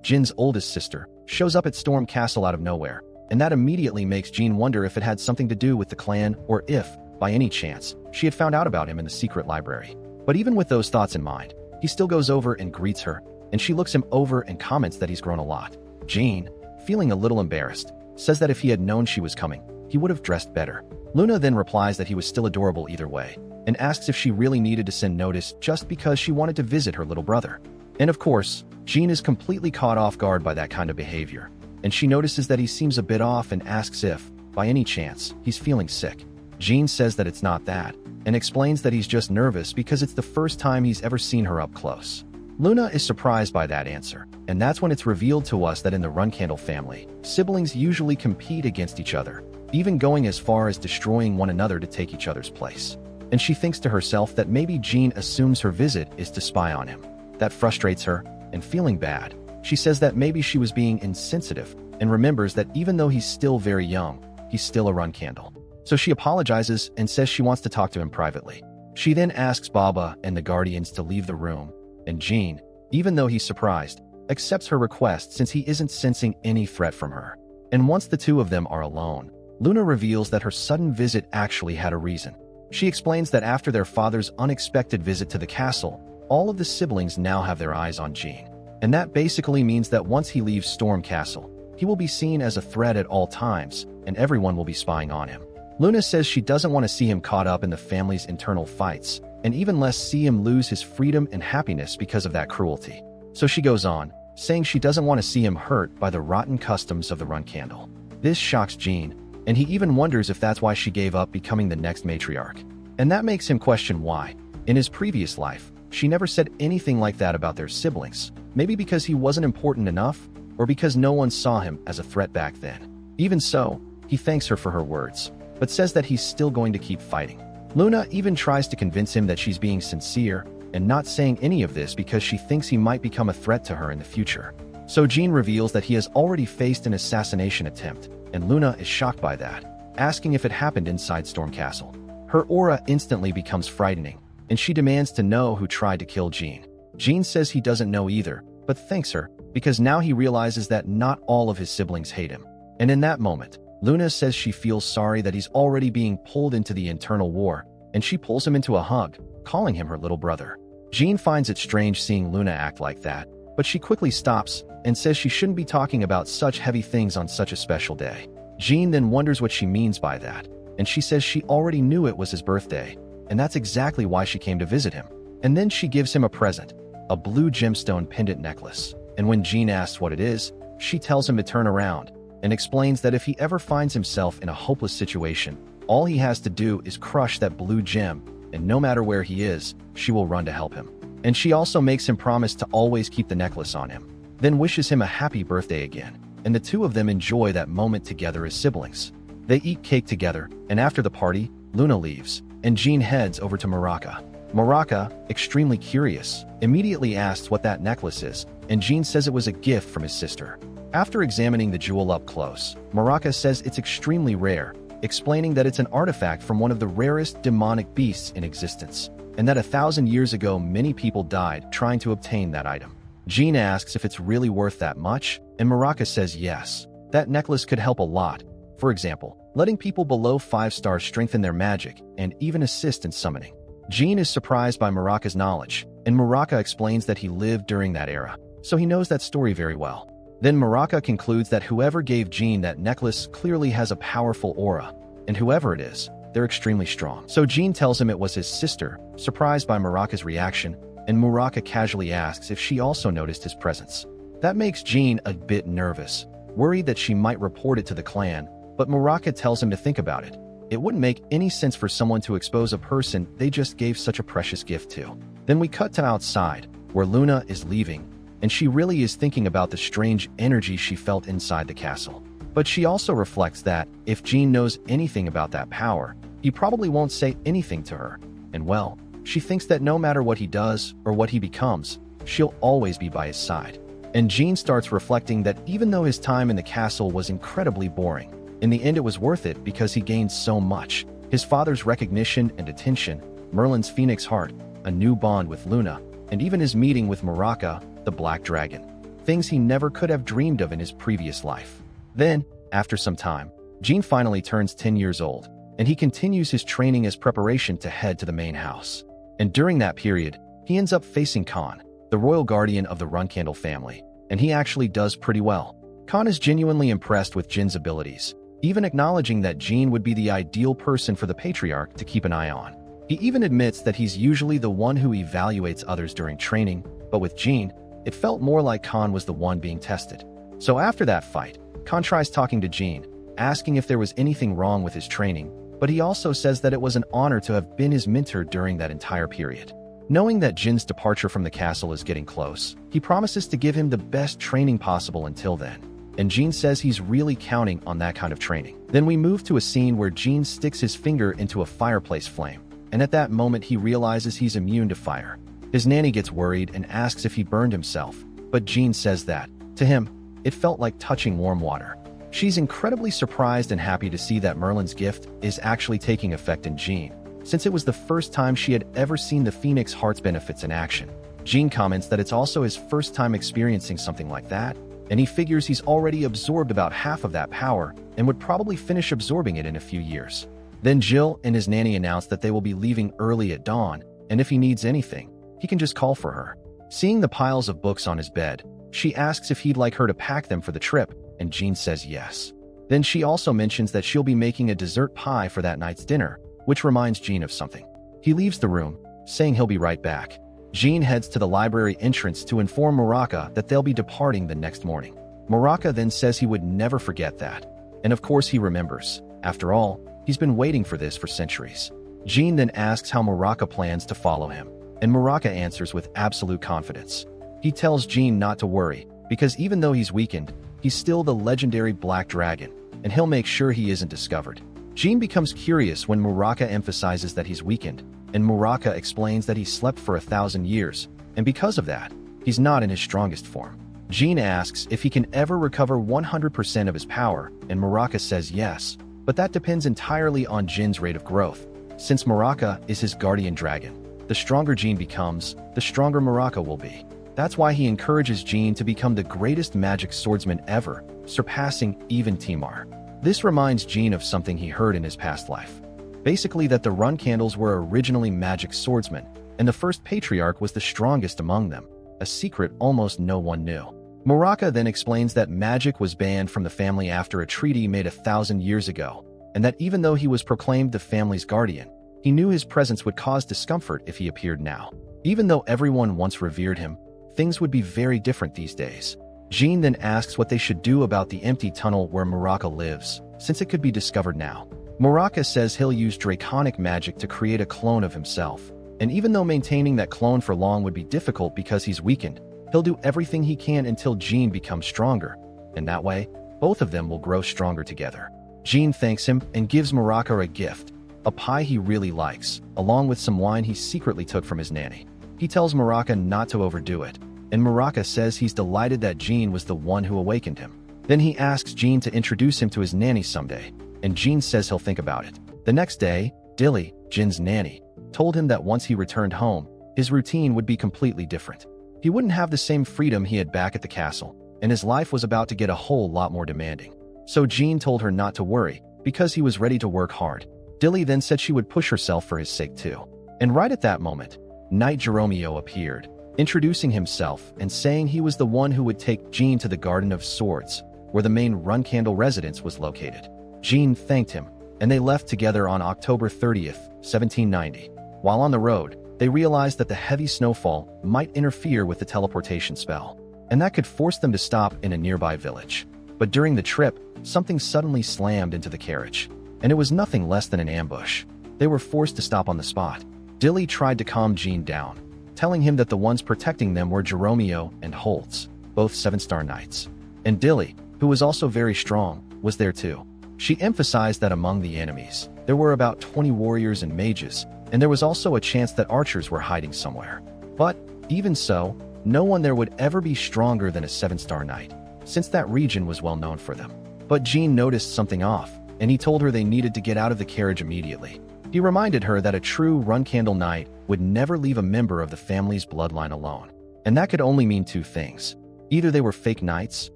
Jin's oldest sister, shows up at Storm Castle out of nowhere, and that immediately makes Jin wonder if it had something to do with the clan or if, by any chance, she had found out about him in the secret library. But even with those thoughts in mind, he still goes over and greets her, and she looks him over and comments that he's grown a lot. Jin, feeling a little embarrassed, says that if he had known she was coming, he would have dressed better. Luna then replies that he was still adorable either way, and asks if she really needed to send notice just because she wanted to visit her little brother. And of course, Jin is completely caught off guard by that kind of behavior, and she notices that he seems a bit off and asks if, by any chance, he's feeling sick. Jin says that it's not that, and explains that he's just nervous because it's the first time he's ever seen her up close. Luna is surprised by that answer, and that's when it's revealed to us that in the Runcandle family, siblings usually compete against each other, even going as far as destroying one another to take each other's place. And she thinks to herself that maybe Jin assumes her visit is to spy on him. That frustrates her, and feeling bad, she says that maybe she was being insensitive, and remembers that even though he's still very young, he's still a Runcandle. So she apologizes and says she wants to talk to him privately. She then asks Baba and the Guardians to leave the room, and Jin, even though he's surprised, accepts her request since he isn't sensing any threat from her. And once the two of them are alone, Luna reveals that her sudden visit actually had a reason. She explains that after their father's unexpected visit to the castle, all of the siblings now have their eyes on Jin. And that basically means that once he leaves Storm Castle, he will be seen as a threat at all times, and everyone will be spying on him. Luna says she doesn't want to see him caught up in the family's internal fights, and even less see him lose his freedom and happiness because of that cruelty. So she goes on, saying she doesn't want to see him hurt by the rotten customs of the Runcandle. This shocks Jin, and he even wonders if that's why she gave up becoming the next matriarch. And that makes him question why, in his previous life, she never said anything like that about their siblings, maybe because he wasn't important enough, or because no one saw him as a threat back then. Even so, he thanks her for her words, but says that he's still going to keep fighting. Luna even tries to convince him that she's being sincere and not saying any of this because she thinks he might become a threat to her in the future. So Jin reveals that he has already faced an assassination attempt, and Luna is shocked by that, asking if it happened inside Storm Castle. Her aura instantly becomes frightening, and she demands to know who tried to kill Jin. Jin says he doesn't know either, but thanks her, because now he realizes that not all of his siblings hate him. And in that moment, Luna says she feels sorry that he's already being pulled into the internal war, and she pulls him into a hug, calling him her little brother. Jin finds it strange seeing Luna act like that, but she quickly stops and says she shouldn't be talking about such heavy things on such a special day. Jin then wonders what she means by that, and she says she already knew it was his birthday, and that's exactly why she came to visit him. And then she gives him a present, a blue gemstone pendant necklace, and when Jin asks what it is, she tells him to turn around, and explains that if he ever finds himself in a hopeless situation, all he has to do is crush that blue gem, and no matter where he is, she will run to help him. And she also makes him promise to always keep the necklace on him, then wishes him a happy birthday again, and the two of them enjoy that moment together as siblings. They eat cake together, and after the party, Luna leaves, and Jin heads over to Maraka. Maraka, extremely curious, immediately asks what that necklace is, and Jin says it was a gift from his sister. After examining the jewel up close, Maraka says it's extremely rare, explaining that it's an artifact from one of the rarest demonic beasts in existence, and that 1,000 years ago many people died trying to obtain that item. Jin asks if it's really worth that much, and Maraka says yes. That necklace could help a lot. For example, letting people below 5 stars strengthen their magic, and even assist in summoning. Jin is surprised by Maraka's knowledge, and Maraka explains that he lived during that era, so he knows that story very well. Then Maraka concludes that whoever gave Jin that necklace clearly has a powerful aura, and whoever it is, they're extremely strong. So Jin tells him it was his sister, surprised by Maraka's reaction, and Maraka casually asks if she also noticed his presence. That makes Jin a bit nervous, worried that she might report it to the clan, but Maraka tells him to think about it. It wouldn't make any sense for someone to expose a person they just gave such a precious gift to. Then we cut to outside, where Luna is leaving, and she really is thinking about the strange energy she felt inside the castle. But she also reflects that, if Jin knows anything about that power, he probably won't say anything to her. And well, she thinks that no matter what he does or what he becomes, she'll always be by his side. And Jin starts reflecting that even though his time in the castle was incredibly boring, in the end it was worth it because he gained so much. His father's recognition and attention, Merlin's phoenix heart, a new bond with Luna, and even his meeting with Muraka, the Black Dragon. Things he never could have dreamed of in his previous life. Then, after some time, Jean finally turns 10 years old, and he continues his training as preparation to head to the main house. And during that period, he ends up facing Khan, the royal guardian of the Runcandle family, and he actually does pretty well. Khan is genuinely impressed with Jin's abilities, even acknowledging that Jean would be the ideal person for the patriarch to keep an eye on. He even admits that he's usually the one who evaluates others during training, but with Jean, it felt more like Khan was the one being tested. So after that fight, Khan tries talking to Jean, asking if there was anything wrong with his training, but he also says that it was an honor to have been his mentor during that entire period. Knowing that Jin's departure from the castle is getting close, he promises to give him the best training possible until then. And Jean says he's really counting on that kind of training. Then we move to a scene where Jean sticks his finger into a fireplace flame, and at that moment he realizes he's immune to fire. His nanny gets worried and asks if he burned himself, but Jean says that, to him, it felt like touching warm water. She's incredibly surprised and happy to see that Merlin's gift is actually taking effect in Jean, since it was the first time she had ever seen the Phoenix Heart's benefits in action. Jean comments that it's also his first time experiencing something like that, and he figures he's already absorbed about half of that power and would probably finish absorbing it in a few years. Then Jill and his nanny announce that they will be leaving early at dawn, and if he needs anything, he can just call for her. Seeing the piles of books on his bed, she asks if he'd like her to pack them for the trip, and Jean says yes. Then she also mentions that she'll be making a dessert pie for that night's dinner, which reminds Jean of something. He leaves the room, saying he'll be right back. Jean heads to the library entrance to inform Muraka that they'll be departing the next morning. Muraka then says he would never forget that. And of course he remembers. After all, he's been waiting for this for centuries. Jean then asks how Muraka plans to follow him, and Muraka answers with absolute confidence. He tells Jean not to worry, because even though he's weakened, he's still the legendary Black Dragon, and he'll make sure he isn't discovered. Jean becomes curious when Muraka emphasizes that he's weakened, and Muraka explains that he slept for 1,000 years, and because of that, he's not in his strongest form. Jean asks if he can ever recover 100% of his power, and Muraka says yes, but that depends entirely on Jin's rate of growth. Since Muraka is his guardian dragon, the stronger Jean becomes, the stronger Muraka will be. That's why he encourages Jean to become the greatest magic swordsman ever, surpassing even Timar. This reminds Jean of something he heard in his past life. Basically that the Runcandles were originally magic swordsmen, and the first patriarch was the strongest among them, a secret almost no one knew. Muraka then explains that magic was banned from the family after a treaty made 1,000 years ago, and that even though he was proclaimed the family's guardian, he knew his presence would cause discomfort if he appeared now. Even though everyone once revered him, things would be very different these days. Jean then asks what they should do about the empty tunnel where Muraka lives, since it could be discovered now. Muraka says he'll use draconic magic to create a clone of himself, and even though maintaining that clone for long would be difficult because he's weakened, he'll do everything he can until Jean becomes stronger, and that way, both of them will grow stronger together. Jean thanks him and gives Muraka a gift, a pie he really likes, along with some wine he secretly took from his nanny. He tells Muraka not to overdo it, and Muraka says he's delighted that Jean was the one who awakened him. Then he asks Jean to introduce him to his nanny someday, and Jean says he'll think about it. The next day, Dilly, Jin's nanny, told him that once he returned home, his routine would be completely different. He wouldn't have the same freedom he had back at the castle, and his life was about to get a whole lot more demanding. So Jean told her not to worry, because he was ready to work hard. Dilly then said she would push herself for his sake too. And right at that moment, Knight Jeromeo appeared, introducing himself and saying he was the one who would take Jean to the Garden of Swords, where the main Runcandle residence was located. Jean thanked him, and they left together on October 30th, 1790. While on the road, they realized that the heavy snowfall might interfere with the teleportation spell, and that could force them to stop in a nearby village. But during the trip, something suddenly slammed into the carriage, and it was nothing less than an ambush. They were forced to stop on the spot. Dilly tried to calm Jean down, telling him that the ones protecting them were Jeromeo and Holtz, both 7-star knights. And Dilly, who was also very strong, was there too. She emphasized that among the enemies, there were about 20 warriors and mages, and there was also a chance that archers were hiding somewhere. But, even so, no one there would ever be stronger than a 7-star knight, since that region was well known for them. But Jean noticed something off, and he told her they needed to get out of the carriage immediately. He reminded her that a true run-candle knight would never leave a member of the family's bloodline alone. And that could only mean two things. Either they were fake knights,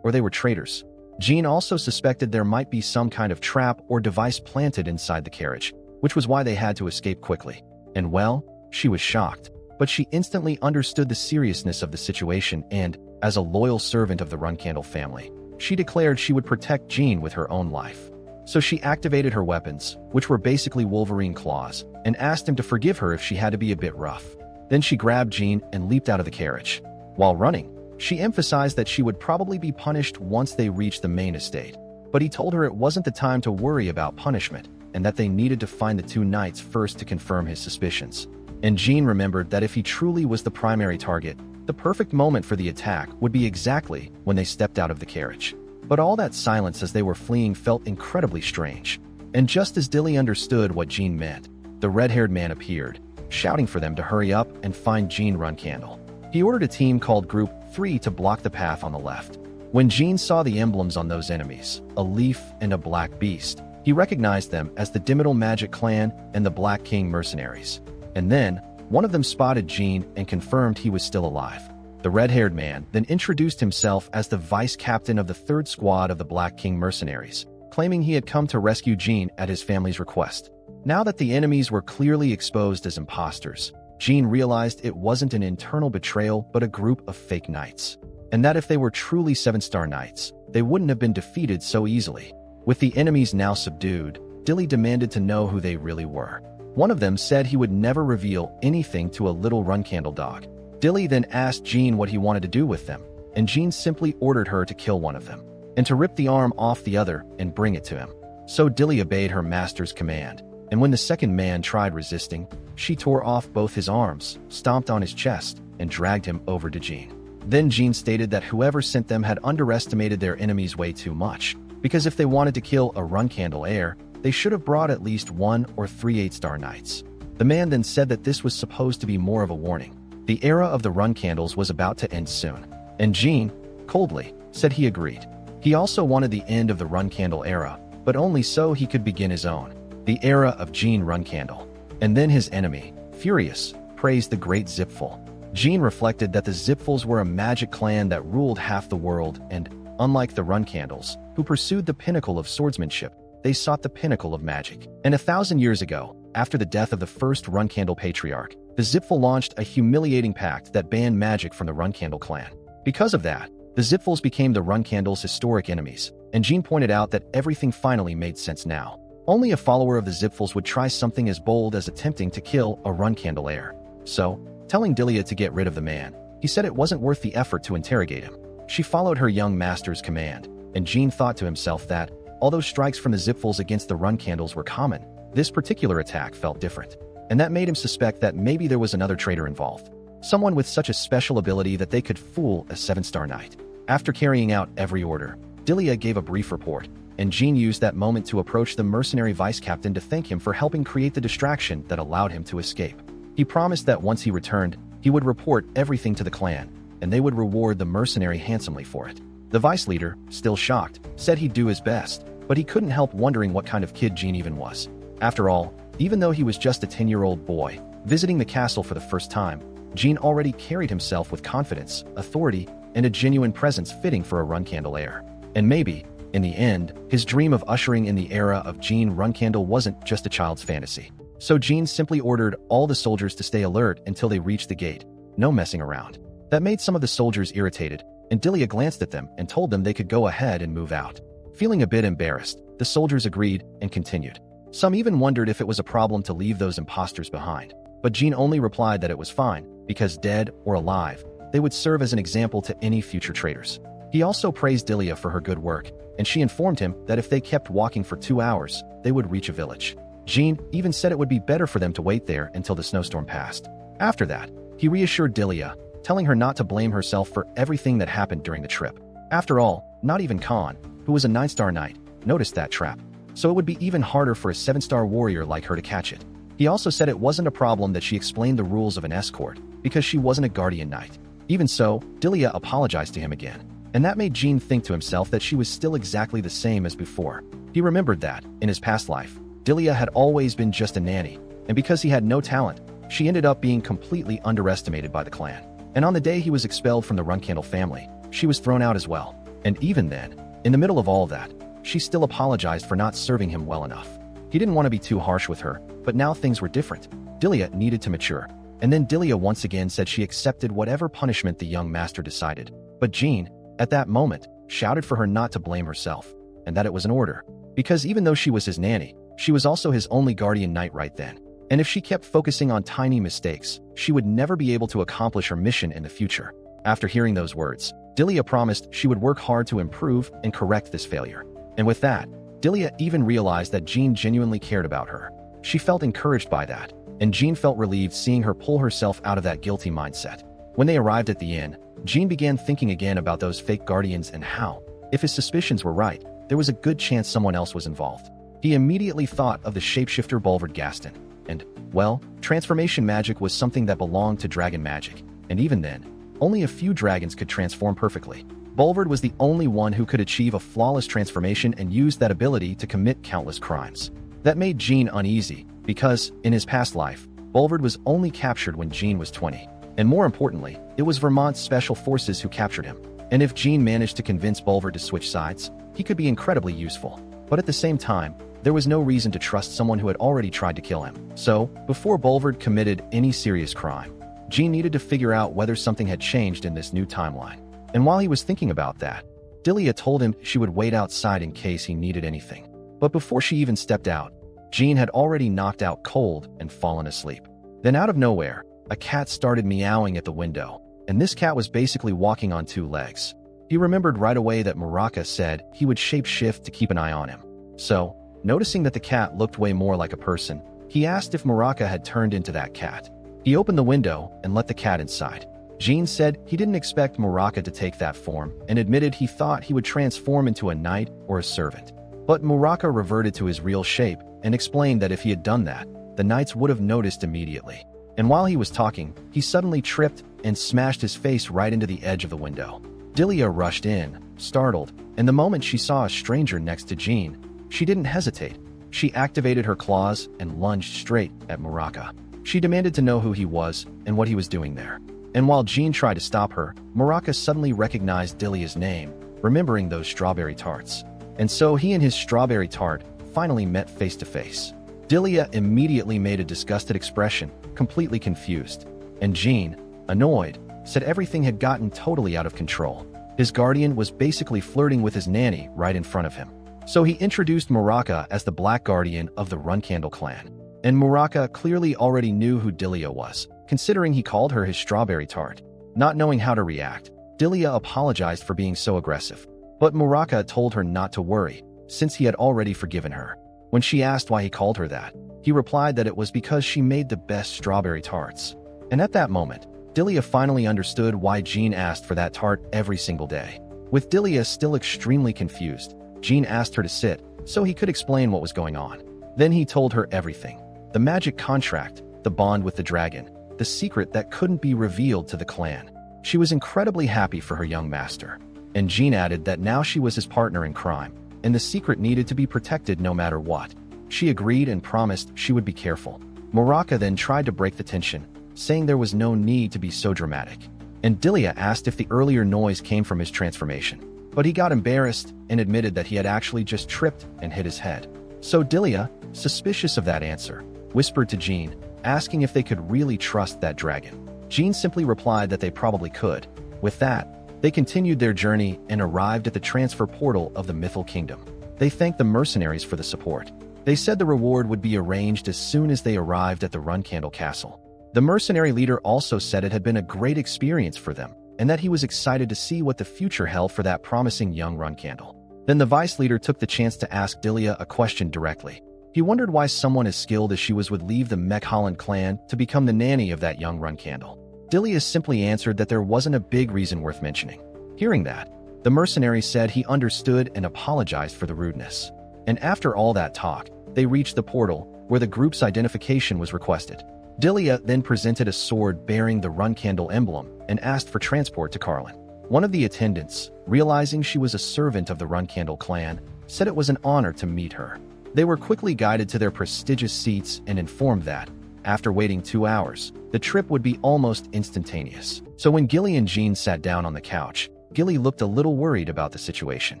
or they were traitors. Jean also suspected there might be some kind of trap or device planted inside the carriage, which was why they had to escape quickly. And well, she was shocked, but she instantly understood the seriousness of the situation and, as a loyal servant of the Run-Candle family, she declared she would protect Jean with her own life. So she activated her weapons, which were basically Wolverine claws, and asked him to forgive her if she had to be a bit rough. Then she grabbed Jean and leaped out of the carriage. While running, she emphasized that she would probably be punished once they reached the main estate, but he told her it wasn't the time to worry about punishment, and that they needed to find the two knights first to confirm his suspicions. And Jean remembered that if he truly was the primary target, the perfect moment for the attack would be exactly when they stepped out of the carriage. But all that silence as they were fleeing felt incredibly strange. And just as Dilly understood what Jean meant, the red-haired man appeared, shouting for them to hurry up and find Jean Run-Candle. He ordered a team called Group 3 to block the path on the left. When Jean saw the emblems on those enemies, a leaf and a black beast, he recognized them as the Digital Magic Clan and the Black King mercenaries. And then, one of them spotted Jean and confirmed he was still alive. The red-haired man then introduced himself as the vice captain of the 3rd Squad of the Black King mercenaries, claiming he had come to rescue Jean at his family's request. Now that the enemies were clearly exposed as imposters, Jean realized it wasn't an internal betrayal but a group of fake knights. And that if they were truly 7-star knights, they wouldn't have been defeated so easily. With the enemies now subdued, Dilly demanded to know who they really were. One of them said he would never reveal anything to a little Run-Candle dog. Dilly then asked Jean what he wanted to do with them, and Jean simply ordered her to kill one of them, and to rip the arm off the other and bring it to him. So Dilly obeyed her master's command, and when the second man tried resisting, she tore off both his arms, stomped on his chest, and dragged him over to Jean. Then Jean stated that whoever sent them had underestimated their enemies way too much, because if they wanted to kill a Run-Candle heir, they should have brought at least 1 or 3 8-star knights. The man then said that this was supposed to be more of a warning. The era of the Run-Candles was about to end soon, and Jean, coldly, said he agreed. He also wanted the end of the Run-Candle era, but only so he could begin his own, the era of Jean Run-Candle. And then his enemy, furious, praised the great Zipful. Jean reflected that the Zipfuls were a magic clan that ruled half the world and, unlike the Run-Candles, who pursued the pinnacle of swordsmanship, they sought the pinnacle of magic. And 1,000 years ago, after the death of the first Run-Candle patriarch, the Zipful launched a humiliating pact that banned magic from the Run-Candle clan. Because of that, the Zipfuls became the Run-Candle's historic enemies, and Jean pointed out that everything finally made sense now. Only a follower of the Zipfuls would try something as bold as attempting to kill a Run-Candle heir. So, telling Dilia to get rid of the man, he said it wasn't worth the effort to interrogate him. She followed her young master's command, and Jean thought to himself that, although strikes from the Zipfuls against the Run-Candles were common, this particular attack felt different. And that made him suspect that maybe there was another traitor involved. Someone with such a special ability that they could fool a 7-star knight. After carrying out every order, Dilia gave a brief report, and Jean used that moment to approach the mercenary vice-captain to thank him for helping create the distraction that allowed him to escape. He promised that once he returned, he would report everything to the clan, and they would reward the mercenary handsomely for it. The vice leader, still shocked, said he'd do his best, but he couldn't help wondering what kind of kid Jean even was. After all, even though he was just a 10-year-old boy, visiting the castle for the first time, Jean already carried himself with confidence, authority, and a genuine presence fitting for a Run-Candle heir. And maybe, in the end, his dream of ushering in the era of Jean Run-Candle wasn't just a child's fantasy. So Jean simply ordered all the soldiers to stay alert until they reached the gate. No messing around. That made some of the soldiers irritated, and Dilia glanced at them and told them they could go ahead and move out. Feeling a bit embarrassed, the soldiers agreed and continued. Some even wondered if it was a problem to leave those imposters behind. But Jean only replied that it was fine, because dead or alive, they would serve as an example to any future traitors. He also praised Dilia for her good work, and she informed him that if they kept walking for 2 hours, they would reach a village. Jean even said it would be better for them to wait there until the snowstorm passed. After that, he reassured Dilia, telling her not to blame herself for everything that happened during the trip. After all, not even Khan, who was a 9-star knight, noticed that trap, so it would be even harder for a 7-star warrior like her to catch it. He also said it wasn't a problem that she explained the rules of an escort, because she wasn't a guardian knight. Even so, Dilia apologized to him again. And that made Jean think to himself that she was still exactly the same as before. He remembered that, in his past life, Delia had always been just a nanny, and because he had no talent, she ended up being completely underestimated by the clan. And on the day he was expelled from the Runcandle family, she was thrown out as well. And even then, in the middle of all that, she still apologized for not serving him well enough. He didn't want to be too harsh with her, but now things were different. Delia needed to mature. And then Delia once again said she accepted whatever punishment the young master decided. But Jean, at that moment, shouted for her not to blame herself, and that it was an order. Because even though she was his nanny, she was also his only guardian knight right then. And if she kept focusing on tiny mistakes, she would never be able to accomplish her mission in the future. After hearing those words, Delia promised she would work hard to improve and correct this failure. And with that, Delia even realized that Jean genuinely cared about her. She felt encouraged by that, and Jean felt relieved seeing her pull herself out of that guilty mindset. When they arrived at the inn, Jean began thinking again about those fake guardians and how, if his suspicions were right, there was a good chance someone else was involved. He immediately thought of the shapeshifter Bulvard Gaston, and, well, transformation magic was something that belonged to dragon magic, and even then, only a few dragons could transform perfectly. Bulvard was the only one who could achieve a flawless transformation and used that ability to commit countless crimes. That made Jean uneasy, because, in his past life, Bulvard was only captured when Jean was 20. And more importantly, it was Vermont's special forces who captured him. And if Jean managed to convince Bulvard to switch sides, he could be incredibly useful. But at the same time, there was no reason to trust someone who had already tried to kill him. So, before Bulvard committed any serious crime, Jean needed to figure out whether something had changed in this new timeline. And while he was thinking about that, Delia told him she would wait outside in case he needed anything. But before she even stepped out, Jean had already knocked out cold and fallen asleep. Then out of nowhere, a cat started meowing at the window, and this cat was basically walking on two legs. He remembered right away that Muraka said he would shape-shift to keep an eye on him. So, noticing that the cat looked way more like a person, he asked if Muraka had turned into that cat. He opened the window and let the cat inside. Jean said he didn't expect Muraka to take that form and admitted he thought he would transform into a knight or a servant. But Muraka reverted to his real shape and explained that if he had done that, the knights would have noticed immediately. And while he was talking, he suddenly tripped and smashed his face right into the edge of the window. Delia rushed in, startled, and the moment she saw a stranger next to Jean, she didn't hesitate. She activated her claws and lunged straight at Muraka. She demanded to know who he was and what he was doing there. And while Jean tried to stop her, Muraka suddenly recognized Delia's name, remembering those strawberry tarts. And so he and his strawberry tart finally met face to face. Delia immediately made a disgusted expression, completely confused. And Jean, annoyed, said everything had gotten totally out of control. His guardian was basically flirting with his nanny right in front of him. So he introduced Muraka as the Black Guardian of the Runcandle clan. And Muraka clearly already knew who Delia was, considering he called her his strawberry tart. Not knowing how to react, Delia apologized for being so aggressive. But Muraka told her not to worry, since he had already forgiven her. When she asked why he called her that, he replied that it was because she made the best strawberry tarts. And at that moment, Delia finally understood why Jean asked for that tart every single day. With Delia still extremely confused, Jean asked her to sit so he could explain what was going on. Then he told her everything. The magic contract, the bond with the dragon, the secret that couldn't be revealed to the clan. She was incredibly happy for her young master. And Jean added that now she was his partner in crime, and the secret needed to be protected no matter what. She agreed and promised she would be careful. Muraka then tried to break the tension, saying there was no need to be so dramatic. And Delia asked if the earlier noise came from his transformation. But he got embarrassed and admitted that he had actually just tripped and hit his head. So Delia, suspicious of that answer, whispered to Jean, asking if they could really trust that dragon. Jean simply replied that they probably could. With that, they continued their journey and arrived at the transfer portal of the Mythal Kingdom. They thanked the mercenaries for the support. They said the reward would be arranged as soon as they arrived at the Runcandle Castle. The mercenary leader also said it had been a great experience for them, and that he was excited to see what the future held for that promising young Runcandle. Then the vice leader took the chance to ask Delia a question directly. He wondered why someone as skilled as she was would leave the Mech-Holland clan to become the nanny of that young Runcandle. Delia simply answered that there wasn't a big reason worth mentioning. Hearing that, the mercenary said he understood and apologized for the rudeness. And after all that talk, they reached the portal, where the group's identification was requested. Delia then presented a sword bearing the Runcandle emblem and asked for transport to Carlin. One of the attendants, realizing she was a servant of the Runcandle clan, said it was an honor to meet her. They were quickly guided to their prestigious seats and informed that, after waiting 2 hours, the trip would be almost instantaneous. So when Gilly and Jean sat down on the couch, Gilly looked a little worried about the situation.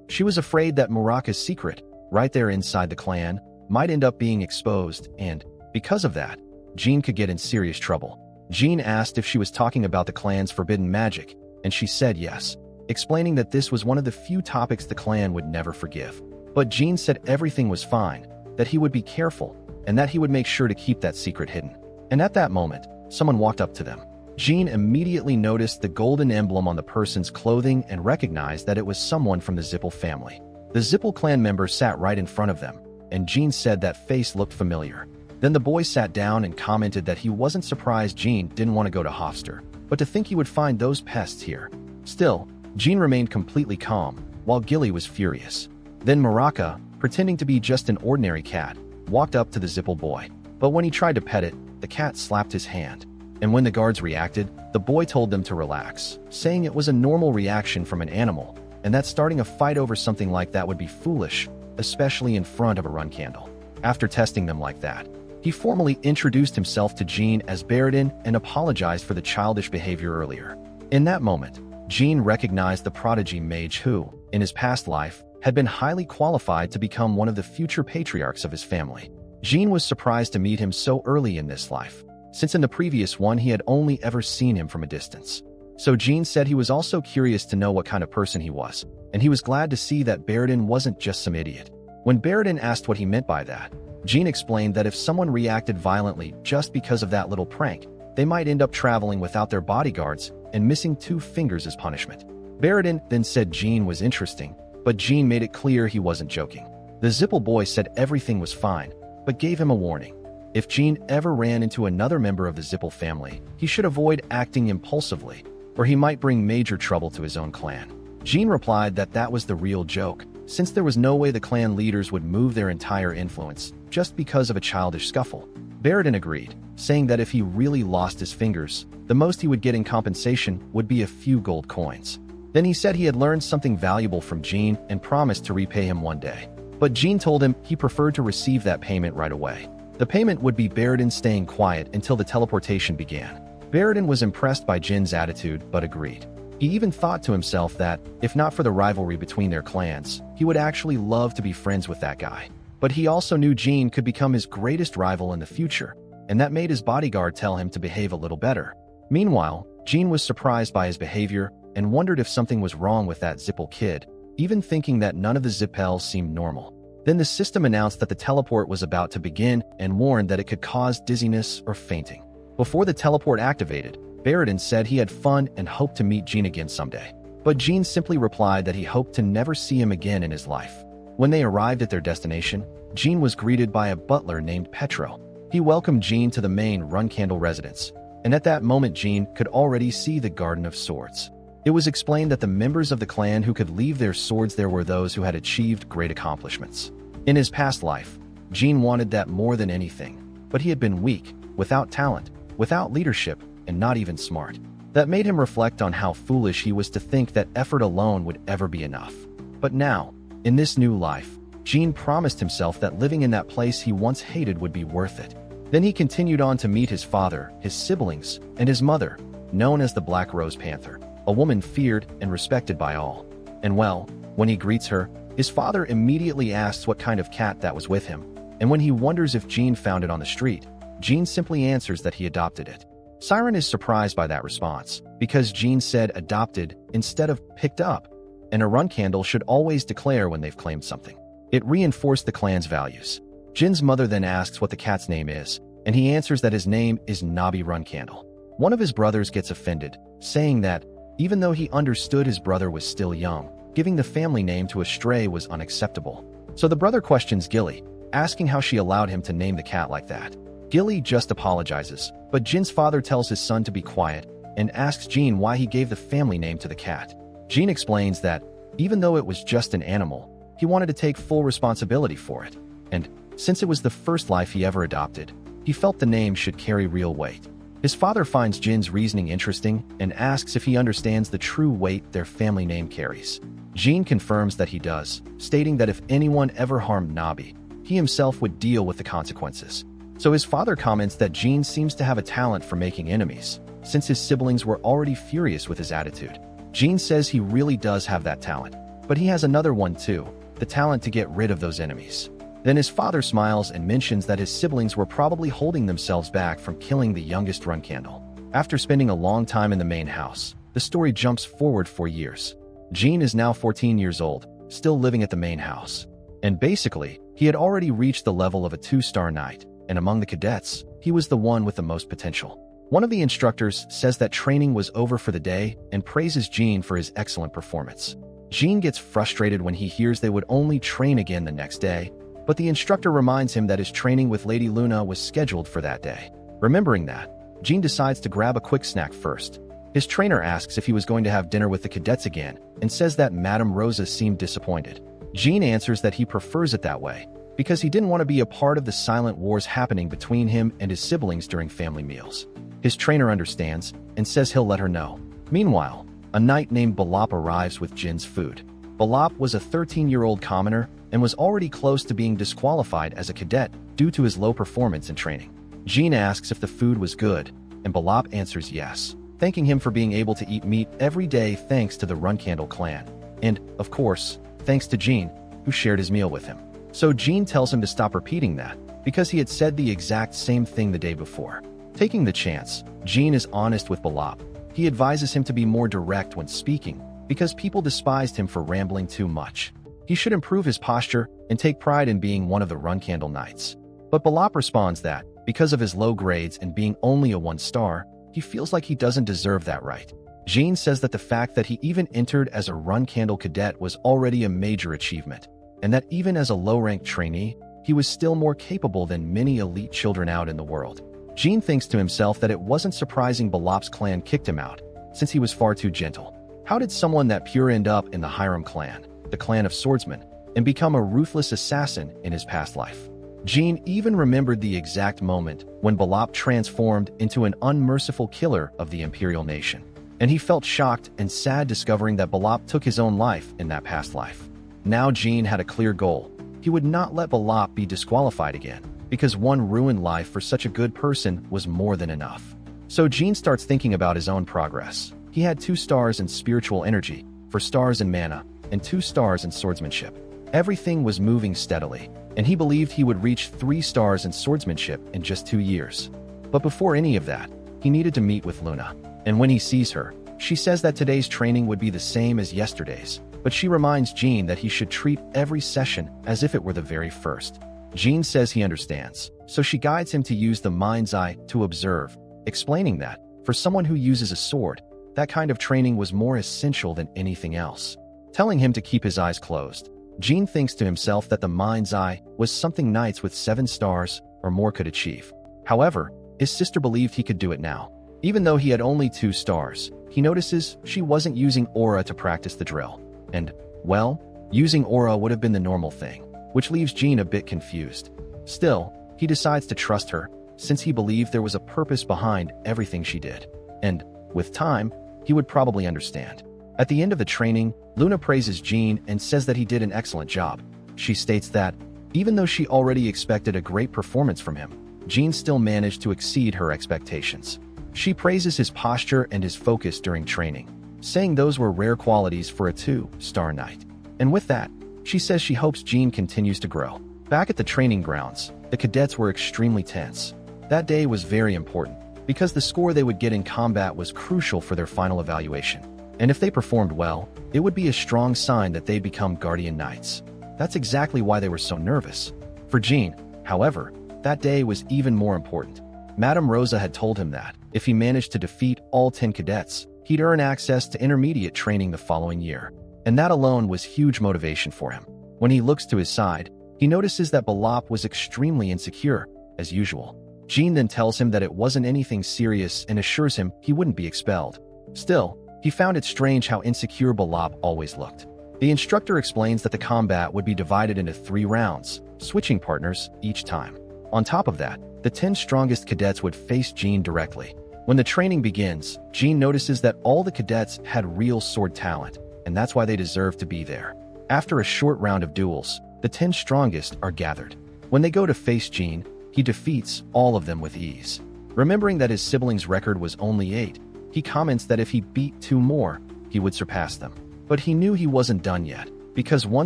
She was afraid that Muraka's secret, right there inside the clan, might end up being exposed, and, because of that, Jean could get in serious trouble. Jean asked if she was talking about the clan's forbidden magic, and she said yes, explaining that this was one of the few topics the clan would never forgive. But Jean said everything was fine, that he would be careful, and that he would make sure to keep that secret hidden. And at that moment, someone walked up to them. Jean immediately noticed the golden emblem on the person's clothing and recognized that it was someone from the Zippel family. The Zippel clan member sat right in front of them, and Jean said that face looked familiar. Then the boy sat down and commented that he wasn't surprised Jean didn't want to go to Hofstra, but to think he would find those pests here. Still, Jean remained completely calm, while Gilly was furious. Then Muraka, pretending to be just an ordinary cat, walked up to the Zippel boy. But when he tried to pet it, the cat slapped his hand. And when the guards reacted, the boy told them to relax, saying it was a normal reaction from an animal, and that starting a fight over something like that would be foolish, especially in front of a Runcandle. After testing them like that, he formally introduced himself to Jean as Baradin and apologized for the childish behavior earlier. In that moment, Jean recognized the prodigy mage who, in his past life, had been highly qualified to become one of the future patriarchs of his family. Jean was surprised to meet him so early in this life, since in the previous one he had only ever seen him from a distance. So Jean said he was also curious to know what kind of person he was, and he was glad to see that Baradin wasn't just some idiot. When Baradin asked what he meant by that, Jean explained that if someone reacted violently just because of that little prank, they might end up traveling without their bodyguards and missing 2 fingers as punishment. Baradin then said Jean was interesting, but Jean made it clear he wasn't joking. The Zippel boy said everything was fine, but gave him a warning. If Jean ever ran into another member of the Zippel family, he should avoid acting impulsively, or he might bring major trouble to his own clan. Jean replied that that was the real joke, since there was no way the clan leaders would move their entire influence just because of a childish scuffle. Baradin agreed, saying that if he really lost his fingers, the most he would get in compensation would be a few gold coins. Then he said he had learned something valuable from Jean and promised to repay him one day. But Jean told him he preferred to receive that payment right away. The payment would be Baradin staying quiet until the teleportation began. Baradin was impressed by Jin's attitude but agreed. He even thought to himself that, if not for the rivalry between their clans, he would actually love to be friends with that guy. But he also knew Jean could become his greatest rival in the future, and that made his bodyguard tell him to behave a little better. Meanwhile, Jean was surprised by his behavior and wondered if something was wrong with that Zippel kid, even thinking that none of the Zippels seemed normal. Then the system announced that the teleport was about to begin and warned that it could cause dizziness or fainting. Before the teleport activated, Baradin said he had fun and hoped to meet Jean again someday. But Jean simply replied that he hoped to never see him again in his life. When they arrived at their destination, Jean was greeted by a butler named Petro. He welcomed Jean to the main Runcandle residence, and at that moment Jean could already see the Garden of Swords. It was explained that the members of the clan who could leave their swords there were those who had achieved great accomplishments. In his past life, Jean wanted that more than anything, but he had been weak, without talent, without leadership, and not even smart. That made him reflect on how foolish he was to think that effort alone would ever be enough. But now, in this new life, Jean promised himself that living in that place he once hated would be worth it. Then he continued on to meet his father, his siblings, and his mother, known as the Black Rose Panther, a woman feared and respected by all. And well, when he greets her, his father immediately asks what kind of cat that was with him, and when he wonders if Jean found it on the street, Jean simply answers that he adopted it. Siren is surprised by that response, because Jean said adopted instead of picked up, and a Runcandle should always declare when they've claimed something. It reinforced the clan's values. Jin's mother then asks what the cat's name is, and he answers that his name is Nobby Runcandle. One of his brothers gets offended, saying that, even though he understood his brother was still young, giving the family name to a stray was unacceptable. So the brother questions Gilly, asking how she allowed him to name the cat like that. Gilly just apologizes, but Jin's father tells his son to be quiet and asks Jean why he gave the family name to the cat. Jean explains that, even though it was just an animal, he wanted to take full responsibility for it, and since it was the first life he ever adopted, he felt the name should carry real weight. His father finds Jin's reasoning interesting and asks if he understands the true weight their family name carries. Jin confirms that he does, stating that if anyone ever harmed Nabi, he himself would deal with the consequences. So his father comments that Jin seems to have a talent for making enemies, since his siblings were already furious with his attitude. Jin says he really does have that talent, but he has another one too, the talent to get rid of those enemies. Then his father smiles and mentions that his siblings were probably holding themselves back from killing the youngest run candle. After spending a long time in the main house, the story jumps forward 4 years. Jin is now 14 years old, still living at the main house. And basically, he had already reached the level of a 2-star knight, and among the cadets, he was the one with the most potential. One of the instructors says that training was over for the day and praises Jin for his excellent performance. Jin gets frustrated when he hears they would only train again the next day, but the instructor reminds him that his training with Lady Luna was scheduled for that day. Remembering that, Jin decides to grab a quick snack first. His trainer asks if he was going to have dinner with the cadets again and says that Madame Rosa seemed disappointed. Jin answers that he prefers it that way because he didn't want to be a part of the silent wars happening between him and his siblings during family meals. His trainer understands and says he'll let her know. Meanwhile, a knight named Balop arrives with Jin's food. Balop was a 13-year-old commoner and was already close to being disqualified as a cadet due to his low performance in training. Jin asks if the food was good, and Balop answers yes, thanking him for being able to eat meat every day thanks to the Run Candle clan. And, of course, thanks to Jin, who shared his meal with him. So Jin tells him to stop repeating that, because he had said the exact same thing the day before. Taking the chance, Jin is honest with Balop. He advises him to be more direct when speaking, because people despised him for rambling too much. He should improve his posture and take pride in being one of the Run Candle Knights. But Balop responds that, because of his low grades and being only a 1-star, he feels like he doesn't deserve that right. Jin says that the fact that he even entered as a Run Candle cadet was already a major achievement, and that even as a low-ranked trainee, he was still more capable than many elite children out in the world. Jin thinks to himself that it wasn't surprising Balop's clan kicked him out, since he was far too gentle. How did someone that pure end up in the Hiram clan, the clan of swordsmen, and become a ruthless assassin in his past life? Jin even remembered the exact moment when Balop transformed into an unmerciful killer of the Imperial nation, and he felt shocked and sad discovering that Balop took his own life in that past life. Now Jin had a clear goal. He would not let Balop be disqualified again, because one ruined life for such a good person was more than enough. So Jin starts thinking about his own progress. He had 2 stars in spiritual energy, 4 stars in mana, and 2 stars in swordsmanship. Everything was moving steadily, and he believed he would reach 3 stars in swordsmanship in just 2 years. But before any of that, he needed to meet with Luna. And when he sees her, she says that today's training would be the same as yesterday's, but she reminds Jin that he should treat every session as if it were the very first. Jin says he understands, so she guides him to use the mind's eye to observe, explaining that, for someone who uses a sword, that kind of training was more essential than anything else. Telling him to keep his eyes closed, Jin thinks to himself that the mind's eye was something knights with 7 stars or more could achieve. However, his sister believed he could do it now. Even though he had only 2 stars, he notices she wasn't using aura to practice the drill. And, well, using aura would have been the normal thing, which leaves Jin a bit confused. Still, he decides to trust her, since he believed there was a purpose behind everything she did. And, with time, he would probably understand. At the end of the training, Luna praises Jin and says that he did an excellent job. She states that, even though she already expected a great performance from him, Jin still managed to exceed her expectations. She praises his posture and his focus during training, saying those were rare qualities for a 2-star knight. And with that, she says she hopes Jin continues to grow. Back at the training grounds, the cadets were extremely tense. That day was very important, because the score they would get in combat was crucial for their final evaluation. And if they performed well, it would be a strong sign that they become guardian knights. That's exactly why they were so nervous. For Jin, however, that day was even more important. Madame Rosa had told him that, if he managed to defeat all 10 cadets, he'd earn access to intermediate training the following year. And that alone was huge motivation for him. When he looks to his side, he notices that Balop was extremely insecure, as usual. Jin then tells him that it wasn't anything serious and assures him he wouldn't be expelled. Still, he found it strange how insecure Balop always looked. The instructor explains that the combat would be divided into 3 rounds, switching partners each time. On top of that, the 10 strongest cadets would face Jin directly, When the training begins, Jean notices that all the cadets had real sword talent, and that's why they deserve to be there. After a short round of duels, the 10 strongest are gathered. When they go to face Jean, he defeats all of them with ease. Remembering that his siblings' record was only 8, he comments that if he beat 2 more, he would surpass them. But he knew he wasn't done yet, because one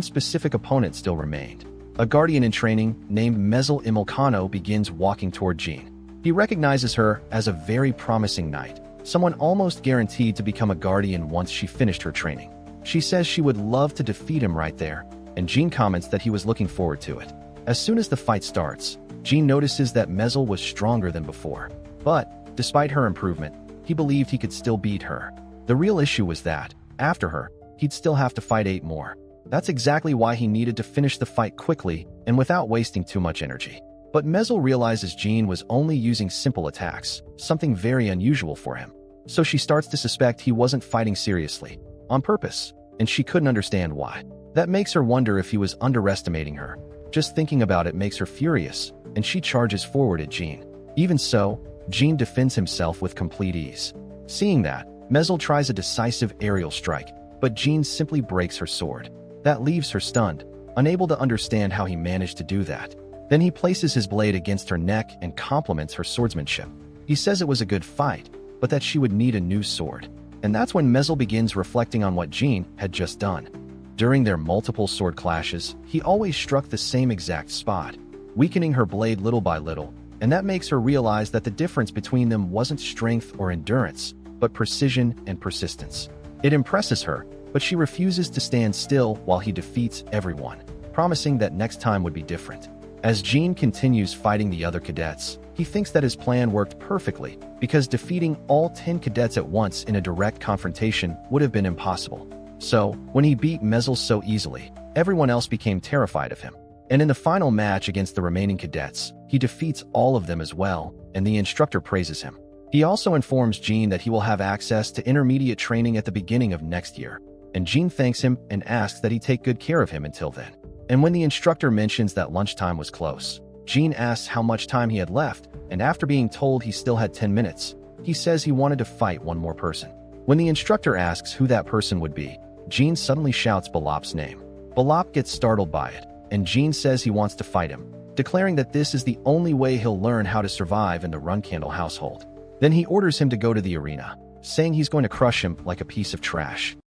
specific opponent still remained. A guardian in training named Mezel Imilcano begins walking toward Jean. He recognizes her as a very promising knight, someone almost guaranteed to become a guardian once she finished her training. She says she would love to defeat him right there, and Jean comments that he was looking forward to it. As soon as the fight starts, Jean notices that Mezel was stronger than before. But, despite her improvement, he believed he could still beat her. The real issue was that, after her, he'd still have to fight 8 more. That's exactly why he needed to finish the fight quickly and without wasting too much energy. But Mezel realizes Jean was only using simple attacks, something very unusual for him. So she starts to suspect he wasn't fighting seriously, on purpose, and she couldn't understand why. That makes her wonder if he was underestimating her. Just thinking about it makes her furious, and she charges forward at Jean. Even so, Jean defends himself with complete ease. Seeing that, Mezel tries a decisive aerial strike, but Jean simply breaks her sword. That leaves her stunned, unable to understand how he managed to do that. Then he places his blade against her neck and compliments her swordsmanship. He says it was a good fight, but that she would need a new sword. And that's when Mezel begins reflecting on what Jean had just done. During their multiple sword clashes, he always struck the same exact spot, weakening her blade little by little, and that makes her realize that the difference between them wasn't strength or endurance, but precision and persistence. It impresses her, but she refuses to stand still while he defeats everyone, promising that next time would be different. As Jean continues fighting the other cadets, he thinks that his plan worked perfectly, because defeating all 10 cadets at once in a direct confrontation would have been impossible. So, when he beat Mezel so easily, everyone else became terrified of him. And in the final match against the remaining cadets, he defeats all of them as well, and the instructor praises him. He also informs Jean that he will have access to intermediate training at the beginning of next year, and Jean thanks him and asks that he take good care of him until then. And when the instructor mentions that lunchtime was close, Jean asks how much time he had left, and after being told he still had 10 minutes, he says he wanted to fight one more person. When the instructor asks who that person would be, Jean suddenly shouts Balop's name. Balop gets startled by it, and Jean says he wants to fight him, declaring that this is the only way he'll learn how to survive in the Runcandle household. Then he orders him to go to the arena, saying he's going to crush him like a piece of trash.